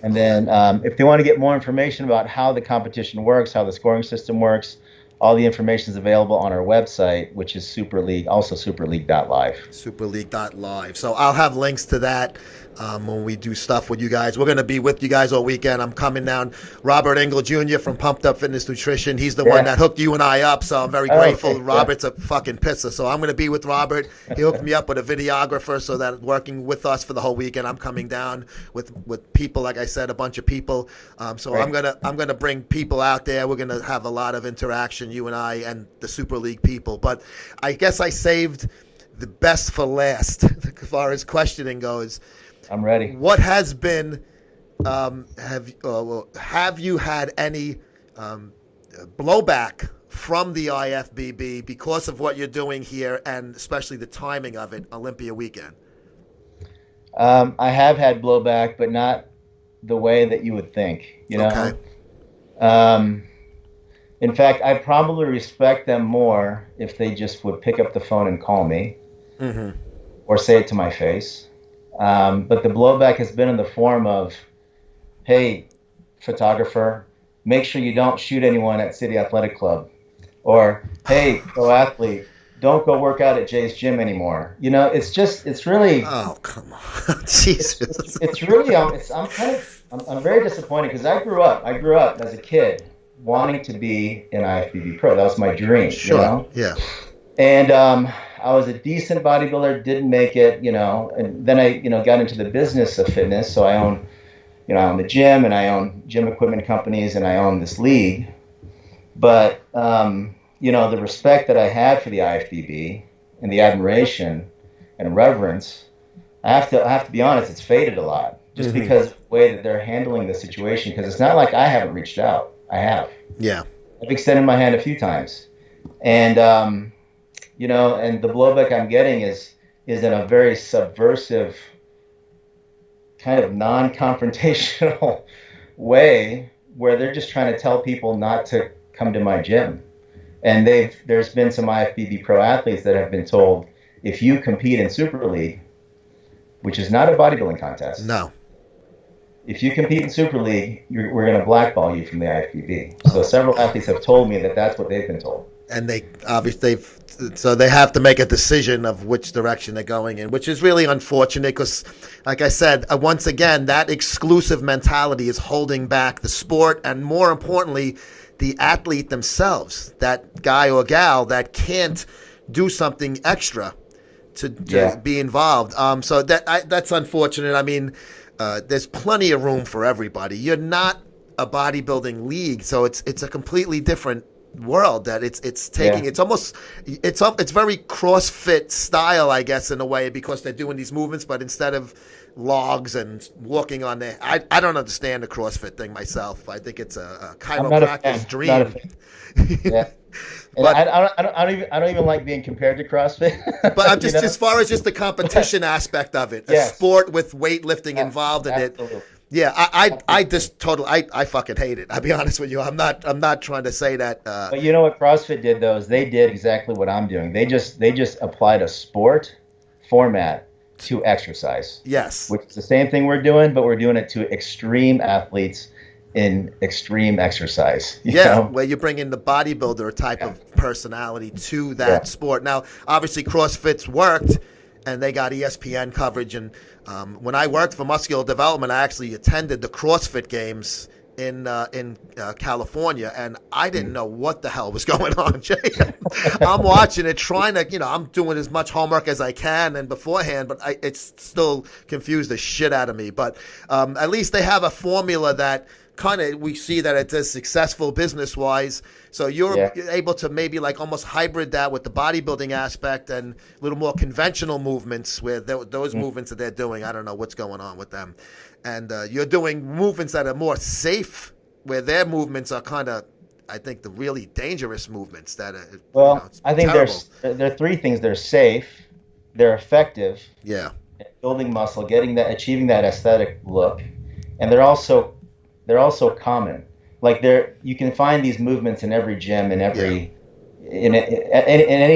And then if they want to get more information about how the competition works, how the scoring system works, all the information is available on our website, which is superleague.live. Superleague.live. So I'll have links to that when we do stuff with you guys. We're going to be with you guys all weekend. I'm coming down. Robert Engel Jr. from Pumped Up Fitness Nutrition. He's the one that hooked you and I up, so I'm very grateful. Okay. Robert's a fucking pisser. So I'm going to be with Robert. He hooked me up with a videographer so that working with us for the whole weekend. I'm coming down with people, like I said, a bunch of people. I'm gonna bring people out there. We're going to have a lot of interaction, you and I and the Super League people. But I guess I saved the best for last as far as questioning goes. I'm ready. What has been, have you had any blowback from the IFBB because of what you're doing here and especially the timing of it, Olympia weekend? I have had blowback, but not the way that you would think, you know? Okay. In fact, I probably respect them more if they just would pick up the phone and call me or say it to my face. But the blowback has been in the form of, hey, photographer, make sure you don't shoot anyone at City Athletic Club. Or, hey, pro athlete, don't go work out at Jay's gym anymore. You know, it's really. Oh, come on. Jesus. It's really, I'm very disappointed because I grew up as a kid wanting to be an IFBB pro. That was my dream. Sure. You know? Yeah. And I was a decent bodybuilder, didn't make it, you know, and then I, got into the business of fitness. So I own the gym and I own gym equipment companies and I own this league. But, the respect that I had for the IFBB and the admiration and reverence, I have to be honest, it's faded a lot just because of the way that they're handling the situation. Because it's not like I haven't reached out. I have. Yeah. I've extended my hand a few times. And, and the blowback I'm getting is in a very subversive, kind of non-confrontational way where they're just trying to tell people not to come to my gym. And there's been some IFBB pro athletes that have been told, if you compete in Super League, which is not a bodybuilding contest. No. If you compete in Super League, we're going to blackball you from the IFBB. So several athletes have told me that that's what they've been told. and they obviously so they have to make a decision of which direction they're going in, which is really unfortunate because, like I said, once again, that exclusive mentality is holding back the sport and, more importantly, the athlete themselves, that guy or gal that can't do something extra to be involved. So that's unfortunate. I mean, there's plenty of room for everybody. You're not a bodybuilding league, so it's a completely different world that it's taking. It's almost it's very CrossFit style, I guess, in a way, because they're doing these movements, but instead of logs and walking on there, I don't understand the CrossFit thing myself. I think it's a chiropractor's dream. Yeah. But I don't even like being compared to CrossFit. But I'm just as far as just the competition aspect of it, a sport with weightlifting involved in it. Yeah, I just totally I fucking hate it. I'll be honest with you. I'm not trying to say that. But you know what CrossFit did though is they did exactly what I'm doing. They just applied a sport format to exercise. Yes, which is the same thing we're doing, but we're doing it to extreme athletes in extreme exercise. You know? Where you bring in the bodybuilder type of personality to that sport. Now, obviously, CrossFit's worked, and they got ESPN coverage. And when I worked for Muscular Development, I actually attended the CrossFit Games in California, and I didn't know what the hell was going on, Jay. I'm watching it, trying to, I'm doing as much homework as I can and beforehand, but it's still confused the shit out of me. But at least they have a formula that kind of we see that it is successful business-wise. So you're able to maybe like almost hybrid that with the bodybuilding aspect and a little more conventional movements where those movements that they're doing, I don't know what's going on with them. And you're doing movements that are more safe, where their movements are kind of, I think, the really dangerous movements that are. Well, I think there are three things. They're safe, they're effective. Yeah. Building muscle, achieving that aesthetic look, and they're also common. Like you can find these movements in every gym, in any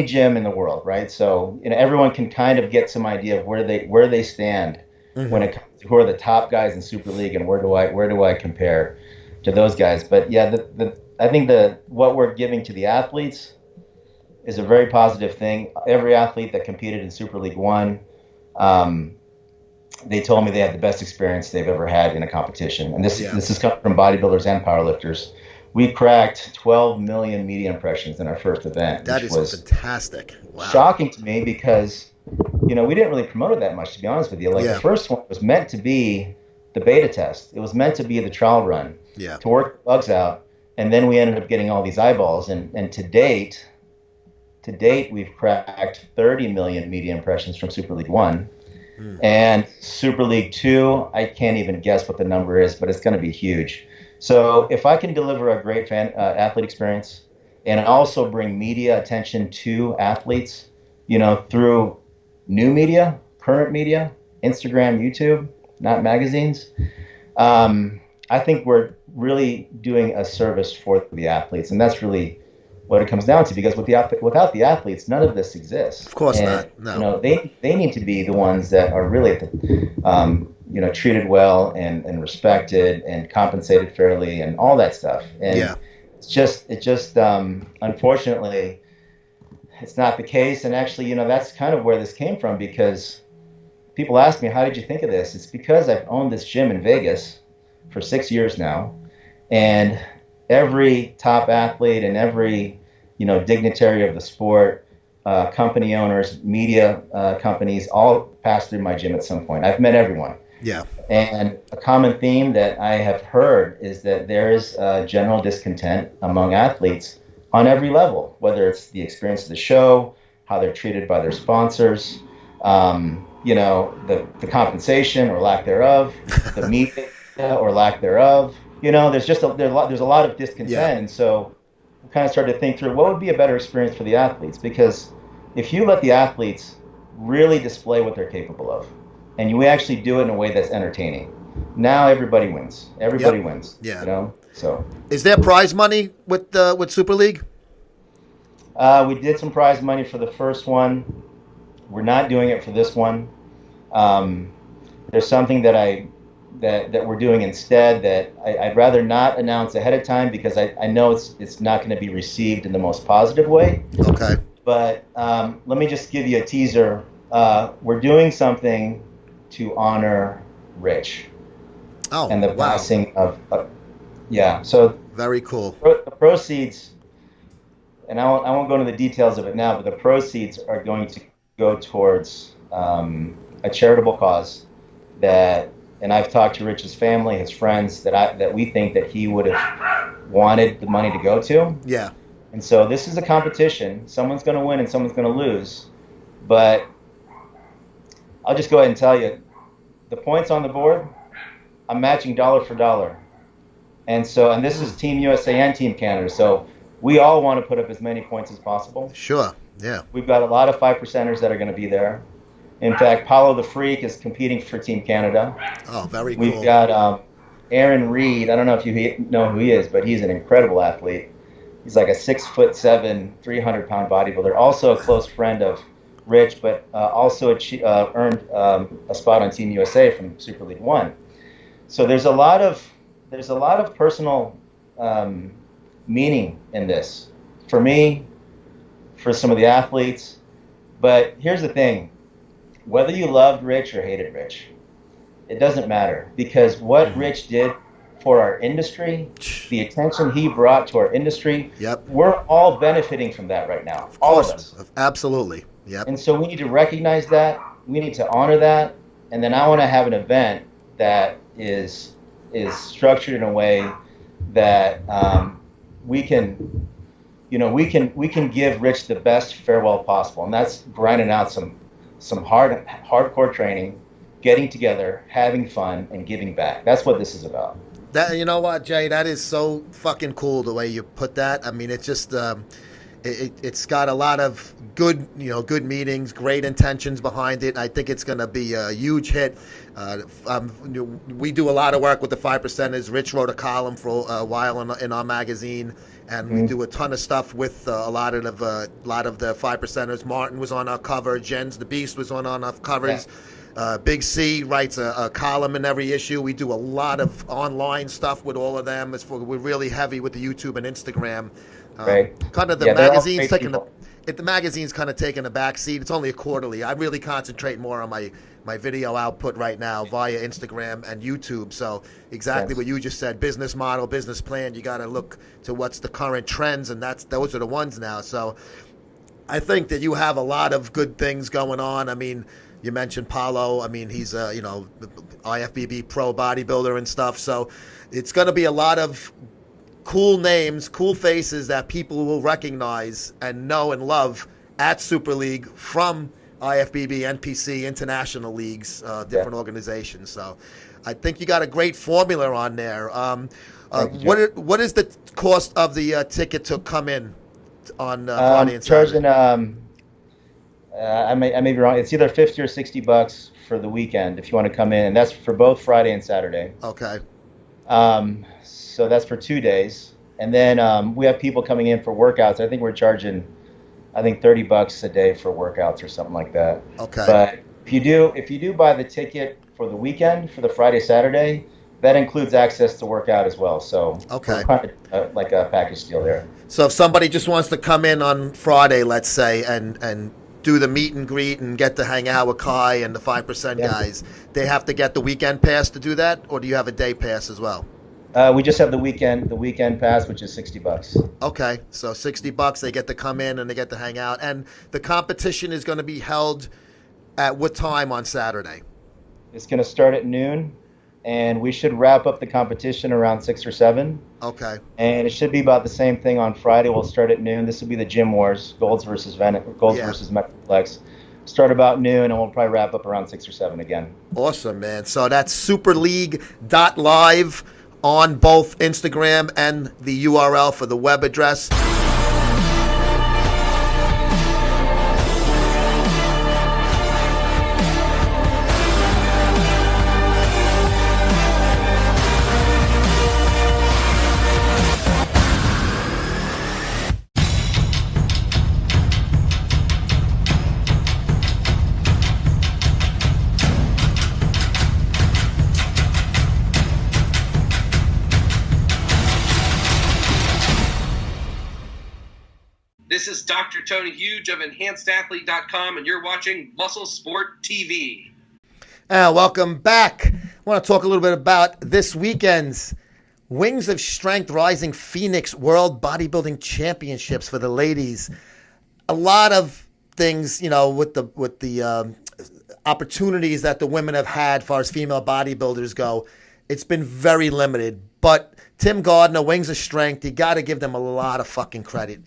gym in the world, right? So everyone can kind of get some idea of where they stand when it comes to who are the top guys in Super League and where do I compare to those guys. But yeah, I think what we're giving to the athletes is a very positive thing. Every athlete that competed in Super League 1, they told me they had the best experience they've ever had in a competition. And this is coming from bodybuilders and powerlifters. We cracked 12 million media impressions in our first event. That is fantastic. Wow. Shocking to me because, we didn't really promote it that much, to be honest with you. The first one was meant to be the beta test. It was meant to be the trial run to work the bugs out. And then we ended up getting all these eyeballs. And to date, we've cracked 30 million media impressions from Super League 1. And Super League 2, I can't even guess what the number is, but it's going to be huge. So if I can deliver a great athlete experience and also bring media attention to athletes, through new media, current media, Instagram, YouTube, not magazines, I think we're really doing a service for the athletes. And that's really what it comes down to, because without the athletes, none of this exists. Of course not. No. They need to be the ones that are really at the, treated well and respected and compensated fairly and all that stuff. And it's just unfortunately, it's not the case. And actually, that's kind of where this came from, because people ask me, how did you think of this? It's because I've owned this gym in Vegas for 6 years now, and every top athlete and every dignitary of the sport, company owners, media companies, all pass through my gym at some point. I've met everyone. Yeah. And a common theme that I have heard is that there is general discontent among athletes on every level, whether it's the experience of the show, how they're treated by their sponsors, the compensation or lack thereof, the media or lack thereof. There's a lot of discontent. Yeah. And so we kind of started to think through what would be a better experience for the athletes, because if you let the athletes really display what they're capable of, and you actually do it in a way that's entertaining, now everybody wins. Everybody wins. Yeah. So is there prize money with Super League? We did some prize money for the first one. We're not doing it for this one. There's something that I that we're doing instead that I'd rather not announce ahead of time because I know it's not going to be received in the most positive way. Okay. But let me just give you a teaser. We're doing something to honor Rich and the passing of yeah. So very cool. The proceeds, and I won't go into the details of it now, but the proceeds are going to go towards a charitable cause that, and I've talked to Rich's family, his friends, that we think that he would have wanted the money to go to. Yeah. And so this is a competition. Someone's going to win and someone's going to lose. But I'll just go ahead and tell you, the points on the board, I'm matching dollar for dollar. And this is Team USA and Team Canada. So we all want to put up as many points as possible. Sure. Yeah. We've got a lot of 5%ers that are going to be there. In fact, Paulo the Freak is competing for Team Canada. Oh, very cool. We've got Aaron Reed. I don't know if you know who he is, but he's an incredible athlete. He's like a 6'7", 300-pound bodybuilder. Also a close friend of Rich, but also earned a spot on Team USA from Super League One. So there's a lot of personal meaning in this for me, for some of the athletes. But here's the thing: whether you loved Rich or hated Rich, it doesn't matter, because what Rich did for our industry, the attention he brought to our industry, we're all benefiting from that right now. All of us. Absolutely. Yep. And so we need to recognize that. We need to honor that. And then I want to have an event that is structured in a way that we can give Rich the best farewell possible. And that's grinding out some hardcore training, getting together, having fun, and giving back. That's what this is about. That, you know what, Jay, that is so fucking cool the way you put that. I mean, it's just it's got a lot of good meetings, great intentions behind it. I think it's going to be a huge hit. We do a lot of work with the 5%ers. Rich wrote a column for a while in our magazine, and we do a ton of stuff with a lot of the 5%ers. Martin was on our cover. Jens the Beast was on our covers. Yeah. Big C writes a column in every issue. We do a lot of online stuff with all of them. We're really heavy with the YouTube and Instagram. Right. Kind of the magazine's taking the magazine's kind of taking a back seat. It's only a quarterly. I really concentrate more on my video output right now via Instagram and YouTube. So exactly what you just said: business model, business plan. You got to look to what's the current trends, and those are the ones now. So I think that you have a lot of good things going on. I mean, you mentioned Paulo. I mean, he's IFBB pro bodybuilder and stuff. So it's going to be a lot of cool names, cool faces that people will recognize and know and love at Super League from IFBB, NPC, international leagues, different organizations. So I think you got a great formula on there. What is the cost of the ticket to come in on Friday and Saturday? Charging, I may be wrong. It's either $50 or $60 for the weekend if you want to come in, and that's for both Friday and Saturday. Okay. So that's for 2 days, and then we have people coming in for workouts. I think we're charging, $30 a day for workouts or something like that. Okay. But if you do buy the ticket for the weekend, for the Friday Saturday, that includes access to workout as well. So okay, like a package deal there. So if somebody just wants to come in on Friday, let's say, and do the meet and greet and get to hang out with Kai and the 5% guys, they have to get the weekend pass to do that, or do you have a day pass as well? We just have the weekend pass, which is $60. Okay, so $60, they get to come in and they get to hang out. And the competition is going to be held at what time on Saturday? It's going to start at noon, and we should wrap up the competition around 6 or 7. Okay. And it should be about the same thing on Friday. We'll start at noon. This will be the Gym Wars, Golds versus Metroplex. Start about noon, and we'll probably wrap up around 6 or 7 again. Awesome, man. So that's superleague.live on both Instagram and the URL for the web address. This is Dr. Tony Huge of EnhancedAthlete.com, and you're watching Muscle Sport TV. Welcome back. I want to talk a little bit about this weekend's Wings of Strength Rising Phoenix World Bodybuilding Championships for the ladies. A lot of things, with the opportunities that the women have had as far as female bodybuilders go. It's been very limited, but Tim Gardner, Wings of Strength, you got to give them a lot of fucking credit.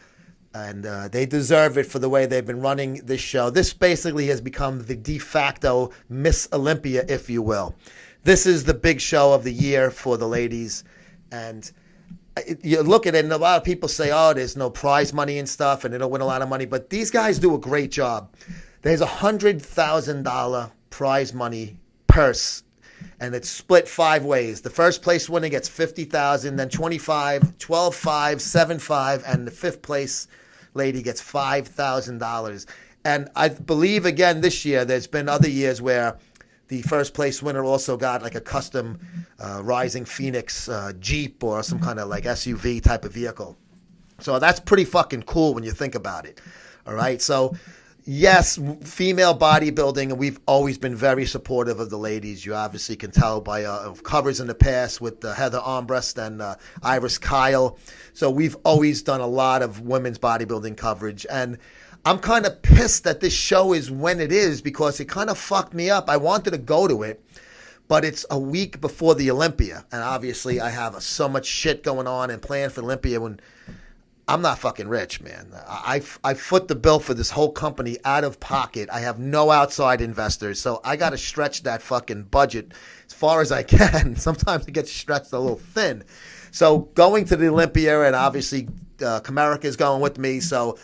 And they deserve it for the way they've been running this show. This basically has become the de facto Miss Olympia, if you will. This is the big show of the year for the ladies. And you look at it, and a lot of people say, oh, there's no prize money and stuff, and they don't win a lot of money. But these guys do a great job. There's a $100,000 prize money purse, and it's split 5 ways. The first place winner gets $50,000, then 25, 12, 5, 7, 5, and the fifth place lady gets $5,000. And I believe, again, this year, there's been other years where the first place winner also got like a custom Rising Phoenix Jeep or some kind of like SUV type of vehicle. So that's pretty fucking cool when you think about it. All right. So yes, female bodybuilding, and we've always been very supportive of the ladies. You obviously can tell by covers in the past with Heather Armbrust and Iris Kyle. So we've always done a lot of women's bodybuilding coverage. And I'm kind of pissed that this show is when it is because it kind of fucked me up. I wanted to go to it, but it's a week before the Olympia. And obviously I have so much shit going on and planned for Olympia when I'm not fucking rich, man. I foot the bill for this whole company out of pocket. I have no outside investors, so I got to stretch that fucking budget as far as I can. Sometimes it gets stretched a little thin. So going to the Olympia, and obviously Comerica is going with me, so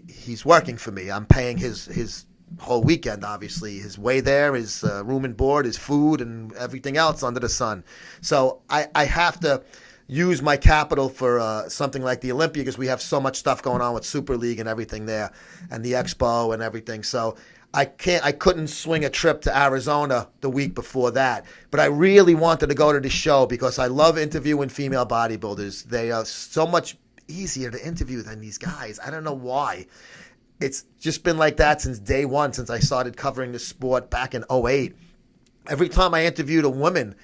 he's working for me. I'm paying his whole weekend, obviously. His way there, his room and board, his food, and everything else under the sun. So I have to use my capital for something like the Olympia because we have so much stuff going on with Super League and everything there and the Expo and everything. So I couldn't swing a trip to Arizona the week before that. But I really wanted to go to the show because I love interviewing female bodybuilders. They are so much easier to interview than these guys. I don't know why. It's just been like that since day one, since I started covering the sport back in '08. Every time I interviewed a woman,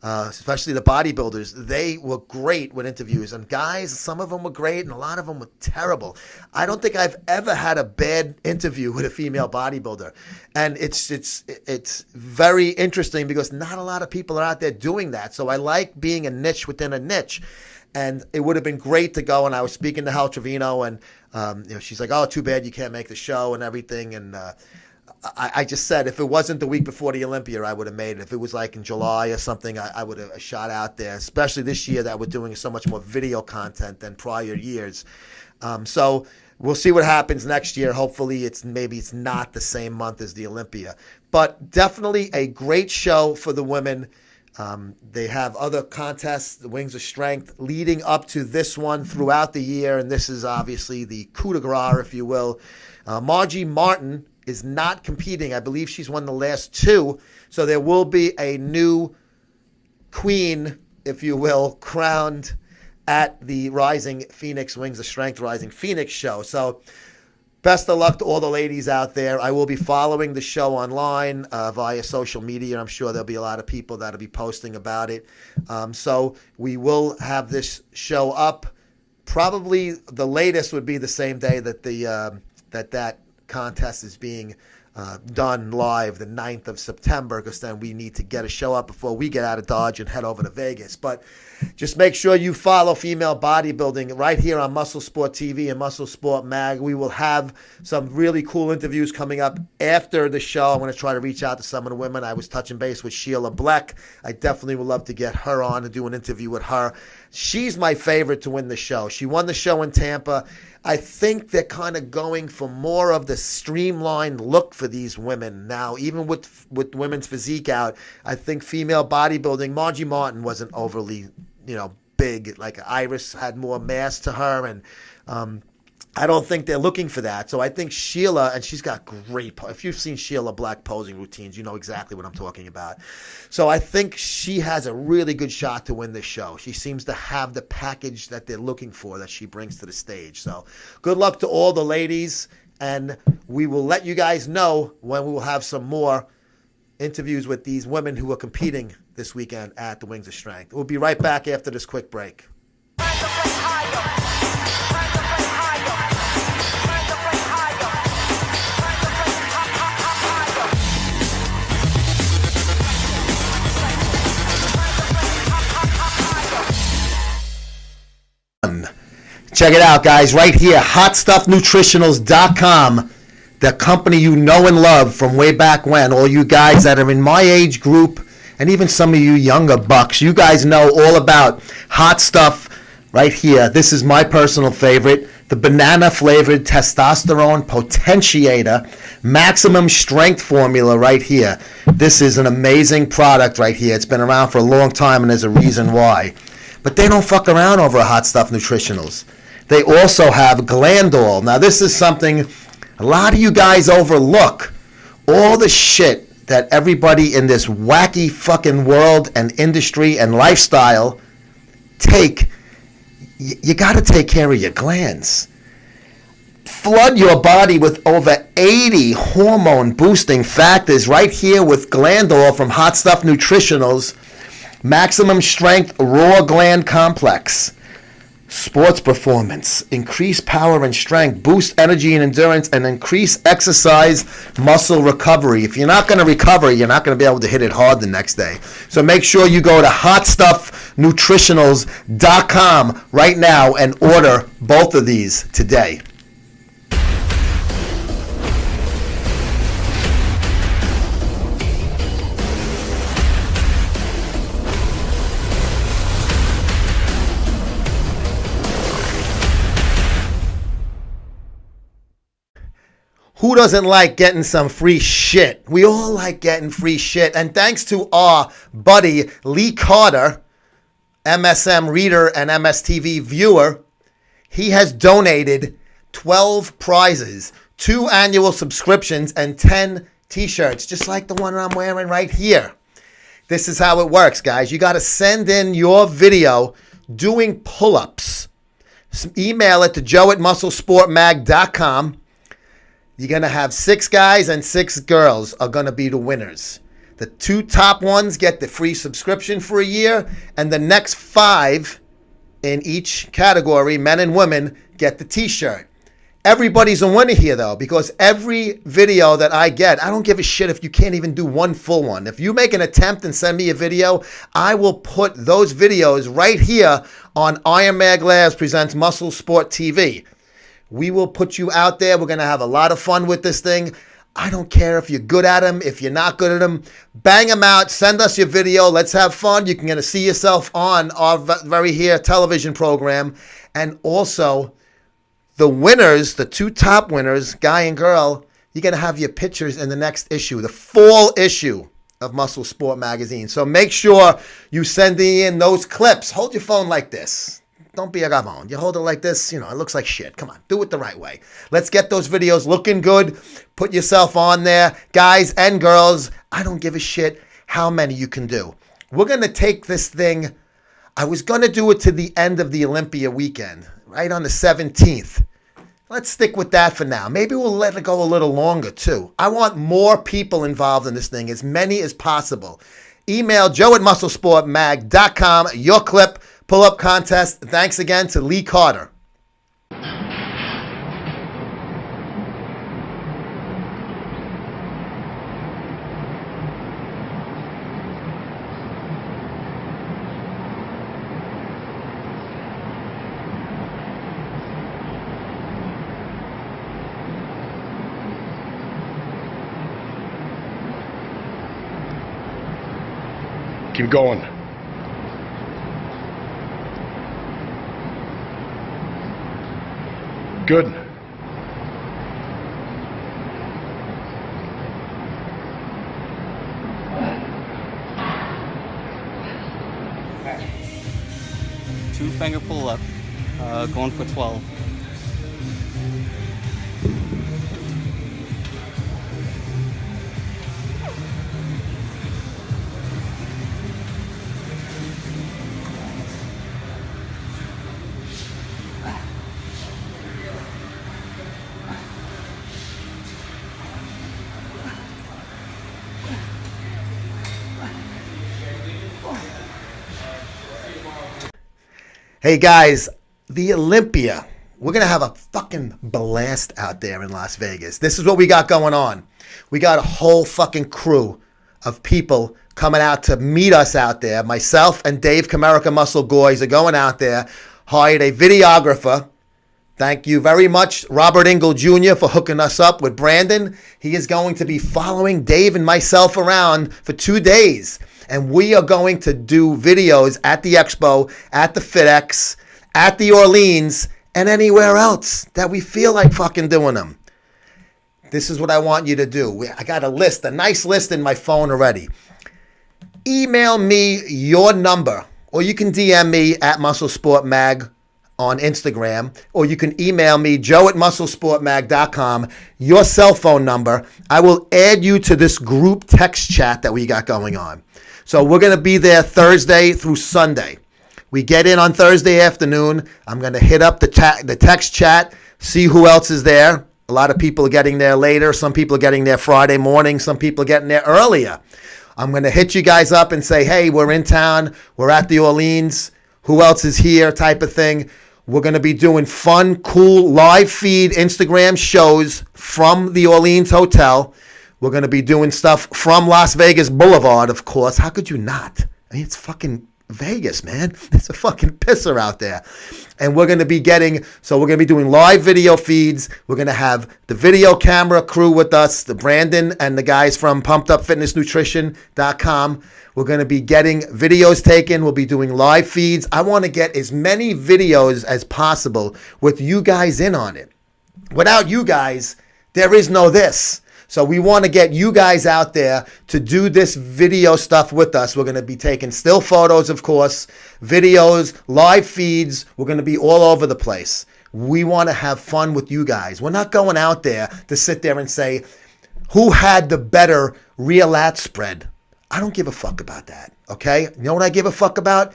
especially the bodybuilders, they were great with interviews. And guys, some of them were great and a lot of them were terrible. I don't think I've ever had a bad interview with a female bodybuilder. And it's very interesting because not a lot of people are out there doing that. So I like being a niche within a niche. And it would have been great to go. And I was speaking to Hal Trevino, and she's like, "Oh, too bad you can't make the show and everything." And I just said, if it wasn't the week before the Olympia, I would have made it. If it was like in July or something, I would have shot out there, especially this year that we're doing so much more video content than prior years. So we'll see what happens next year. Hopefully it's not the same month as the Olympia. But definitely a great show for the women. They have other contests, the Wings of Strength, leading up to this one throughout the year. And this is obviously the coup de grace, if you will. Margie Martin is not competing. I believe she's won the last 2. So there will be a new queen, if you will, crowned at the Rising Phoenix Wings of Strength Rising Phoenix show. So best of luck to all the ladies out there. I will be following the show online via social media. I'm sure there'll be a lot of people that'll be posting about it. So we will have this show up. Probably the latest would be the same day that that contest is being done live, the 9th of September, because then we need to get a show up before we get out of Dodge and head over to Vegas. But just make sure you follow female bodybuilding right here on Muscle Sport TV and Muscle Sport Mag. We will have some really cool interviews coming up after the show. I'm going to try to reach out to some of the women. I was touching base with Sheila Bleck. I definitely would love to get her on and do an interview with her. She's my favorite to win the show. She won the show in Tampa. I think they're kind of going for more of the streamlined look for these women now. Even with women's physique out, I think female bodybuilding, Margie Martin wasn't overly, big. Like Iris had more mass to her, and I don't think they're looking for that. So I think Sheila, and she's got great, if you've seen Sheila Black posing routines, you know exactly what I'm talking about. So I think she has a really good shot to win this show. She seems to have the package that they're looking for that she brings to the stage. So good luck to all the ladies, and we will let you guys know when we will have some more interviews with these women who are competing this weekend at the Wings of Strength. We'll be right back after this quick break. Check it out, guys, right here, HotStuffNutritionals.com, the company you know and love from way back when. All you guys that are in my age group, and even some of you younger bucks, you guys know all about Hot Stuff right here. This is my personal favorite, the banana-flavored testosterone potentiator maximum strength formula right here. This is an amazing product right here. It's been around for a long time, and there's a reason why. But they don't fuck around over at Hot Stuff Nutritionals. They also have Glandol. Now, this is something a lot of you guys overlook. All the shit that everybody in this wacky fucking world and industry and lifestyle take, you got to take care of your glands. Flood your body with over 80 hormone-boosting factors right here with Glandol from Hot Stuff Nutritionals. Maximum Strength Raw Gland Complex. Sports performance, increase power and strength, boost energy and endurance, and increase exercise muscle recovery. If you're not going to recover, you're not going to be able to hit it hard the next day. So make sure you go to HotStuffNutritionals.com right now and order both of these today. Who doesn't like getting some free shit? We all like getting free shit. And thanks to our buddy Lee Carter, MSM reader and MSTV viewer, he has donated 12 prizes, 2 annual subscriptions, and 10 t-shirts, just like the one I'm wearing right here. This is how it works, guys. You got to send in your video doing pull-ups. Email it to joe@musclesportmag.com. You're going to have 6 guys and 6 girls are going to be the winners. The 2 top ones get the free subscription for a year, and the next 5 in each category, men and women, get the t-shirt. Everybody's a winner here, though, because every video that I get, I don't give a shit if you can't even do one full one. If you make an attempt and send me a video, I will put those videos right here on Iron Mag Labs Presents Muscle Sport TV. We will put you out there. We're going to have a lot of fun with this thing. I don't care if you're good at them, if you're not good at them. Bang them out. Send us your video. Let's have fun. You can get to see yourself on our very here television program. And also, the winners, the 2 top winners, guy and girl, you're going to have your pictures in the next issue, the fall issue of Muscle Sport Magazine. So make sure you send in those clips. Hold your phone like this. Don't be a gavon. You hold it like this, it looks like shit. Come on, do it the right way. Let's get those videos looking good. Put yourself on there. Guys and girls, I don't give a shit how many you can do. We're going to take this thing. I was going to do it to the end of the Olympia weekend, right on the 17th. Let's stick with that for now. Maybe we'll let it go a little longer, too. I want more people involved in this thing, as many as possible. Email joe@musclesportmag.com, your clip, pull-up contest. Thanks again to Lee Carter. Keep going. Good. Two finger pull up, going for 12. Hey guys, the Olympia. We're going to have a fucking blast out there in Las Vegas. This is what we got going on. We got a whole fucking crew of people coming out to meet us out there. Myself and Dave Comerica Muscle Goys are going out there. Hired a videographer. Thank you very much, Robert Engel Jr., for hooking us up with Brandon. He is going to be following Dave and myself around for 2 days. And we are going to do videos at the Expo, at the FitX, at the Orleans, and anywhere else that we feel like fucking doing them. This is what I want you to do. I got a list, a nice list in my phone already. Email me your number, or you can DM me at Muscle Sport Mag on Instagram, or you can email me, joe@musclesportmag.com, your cell phone number. I will add you to this group text chat that we got going on. So we're going to be there Thursday through Sunday. We get in on Thursday afternoon. I'm going to hit up the text chat, see who else is there. A lot of people are getting there later. Some people are getting there Friday morning. Some people are getting there earlier. I'm going to hit you guys up and say, hey, we're in town. We're at the Orleans. Who else is here type of thing. We're going to be doing fun, cool, live feed Instagram shows from the Orleans Hotel. We're going to be doing stuff from Las Vegas Boulevard, of course. How could you not? I mean, it's fucking Vegas, man. It's a fucking pisser out there. And we're going to be doing live video feeds. We're going to have the video camera crew with us, the Brandon and the guys from pumpedupfitnessnutrition.com. We're going to be getting videos taken. We'll be doing live feeds. I want to get as many videos as possible with you guys in on it. Without you guys, there is no this. So we want to get you guys out there to do this video stuff with us. We're going to be taking still photos, of course, videos, live feeds. We're going to be all over the place. We want to have fun with you guys. We're not going out there to sit there and say, who had the better real lat spread? I don't give a fuck about that, okay? You know what I give a fuck about?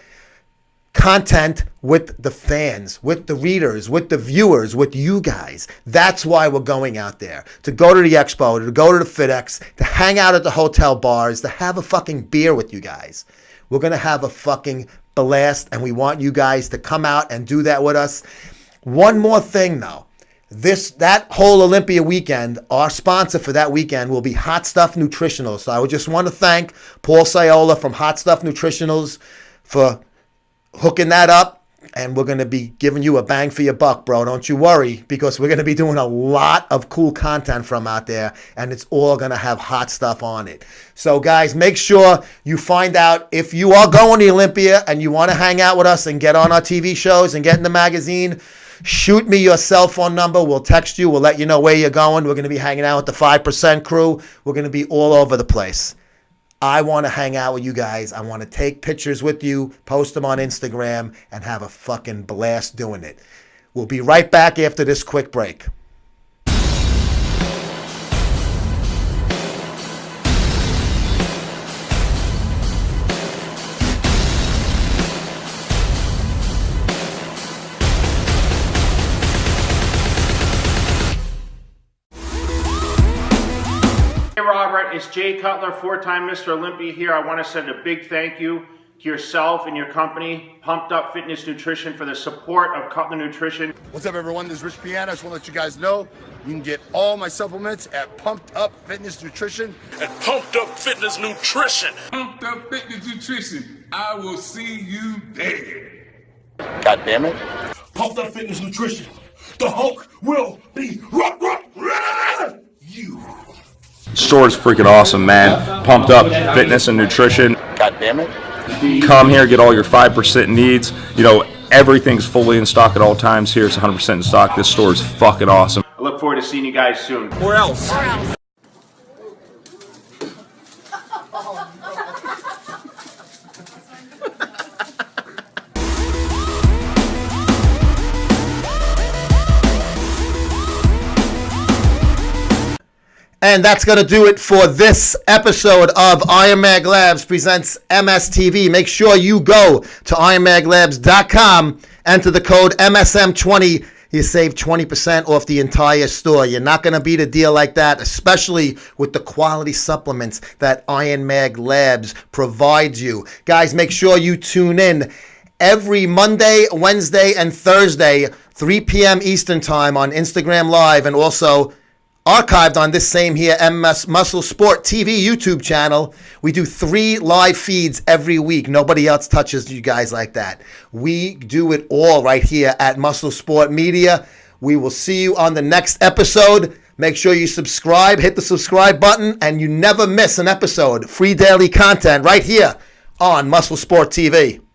Content with the fans, with the readers, with the viewers, with you guys. That's why we're going out there. To go to the Expo, to go to the FitX, to hang out at the hotel bars, to have a fucking beer with you guys. We're going to have a fucking blast, and we want you guys to come out and do that with us. One more thing, though. That whole Olympia weekend, our sponsor for that weekend will be Hot Stuff Nutritionals. So I would just want to thank Paul Ciola from Hot Stuff Nutritionals for hooking that up, and we're going to be giving you a bang for your buck, bro. Don't you worry, because we're going to be doing a lot of cool content from out there, and it's all going to have hot stuff on it. So, guys, make sure you find out if you are going to Olympia and you want to hang out with us and get on our TV shows and get in the magazine. Shoot me your cell phone number. We'll text you. We'll let you know where you're going. We're going to be hanging out with the 5% crew. We're going to be all over the place. I want to hang out with you guys. I want to take pictures with you, post them on Instagram, and have a fucking blast doing it. We'll be right back after this quick break. Hey Robert, it's Jay Cutler, four-time Mr. Olympia here. I want to send a big thank you to yourself and your company, Pumped Up Fitness Nutrition, for the support of Cutler Nutrition. What's up, everyone? This is Rich Piana. I just want to let you guys know you can get all my supplements at Pumped Up Fitness Nutrition. At Pumped Up Fitness Nutrition. Pumped Up Fitness Nutrition. I will see you there. God damn it. Pumped Up Fitness Nutrition. The Hulk will be you. Store's freaking awesome, man. Pumped Up Fitness and Nutrition. God damn it. Come here, get all your 5% needs. You know, everything's fully in stock at all times here. It's 100% in stock. This store is fucking awesome. I look forward to seeing you guys soon. Where else? And that's going to do it for this episode of Iron Mag Labs presents MSTV. Make sure you go to ironmaglabs.com, enter the code MSM20. You save 20% off the entire store. You're not going to beat a deal like that, especially with the quality supplements that Iron Mag Labs provides you. Guys, make sure you tune in every Monday, Wednesday, and Thursday, 3 p.m. Eastern Time on Instagram Live, and also archived on this same here MS Muscle Sport TV YouTube channel. We do 3 live feeds every week. Nobody else touches you guys like that. We do it all right here at Muscle Sport Media. We will see you on the next episode. Make sure you subscribe, hit the subscribe button, and you never miss an episode. Free daily content right here on Muscle Sport TV.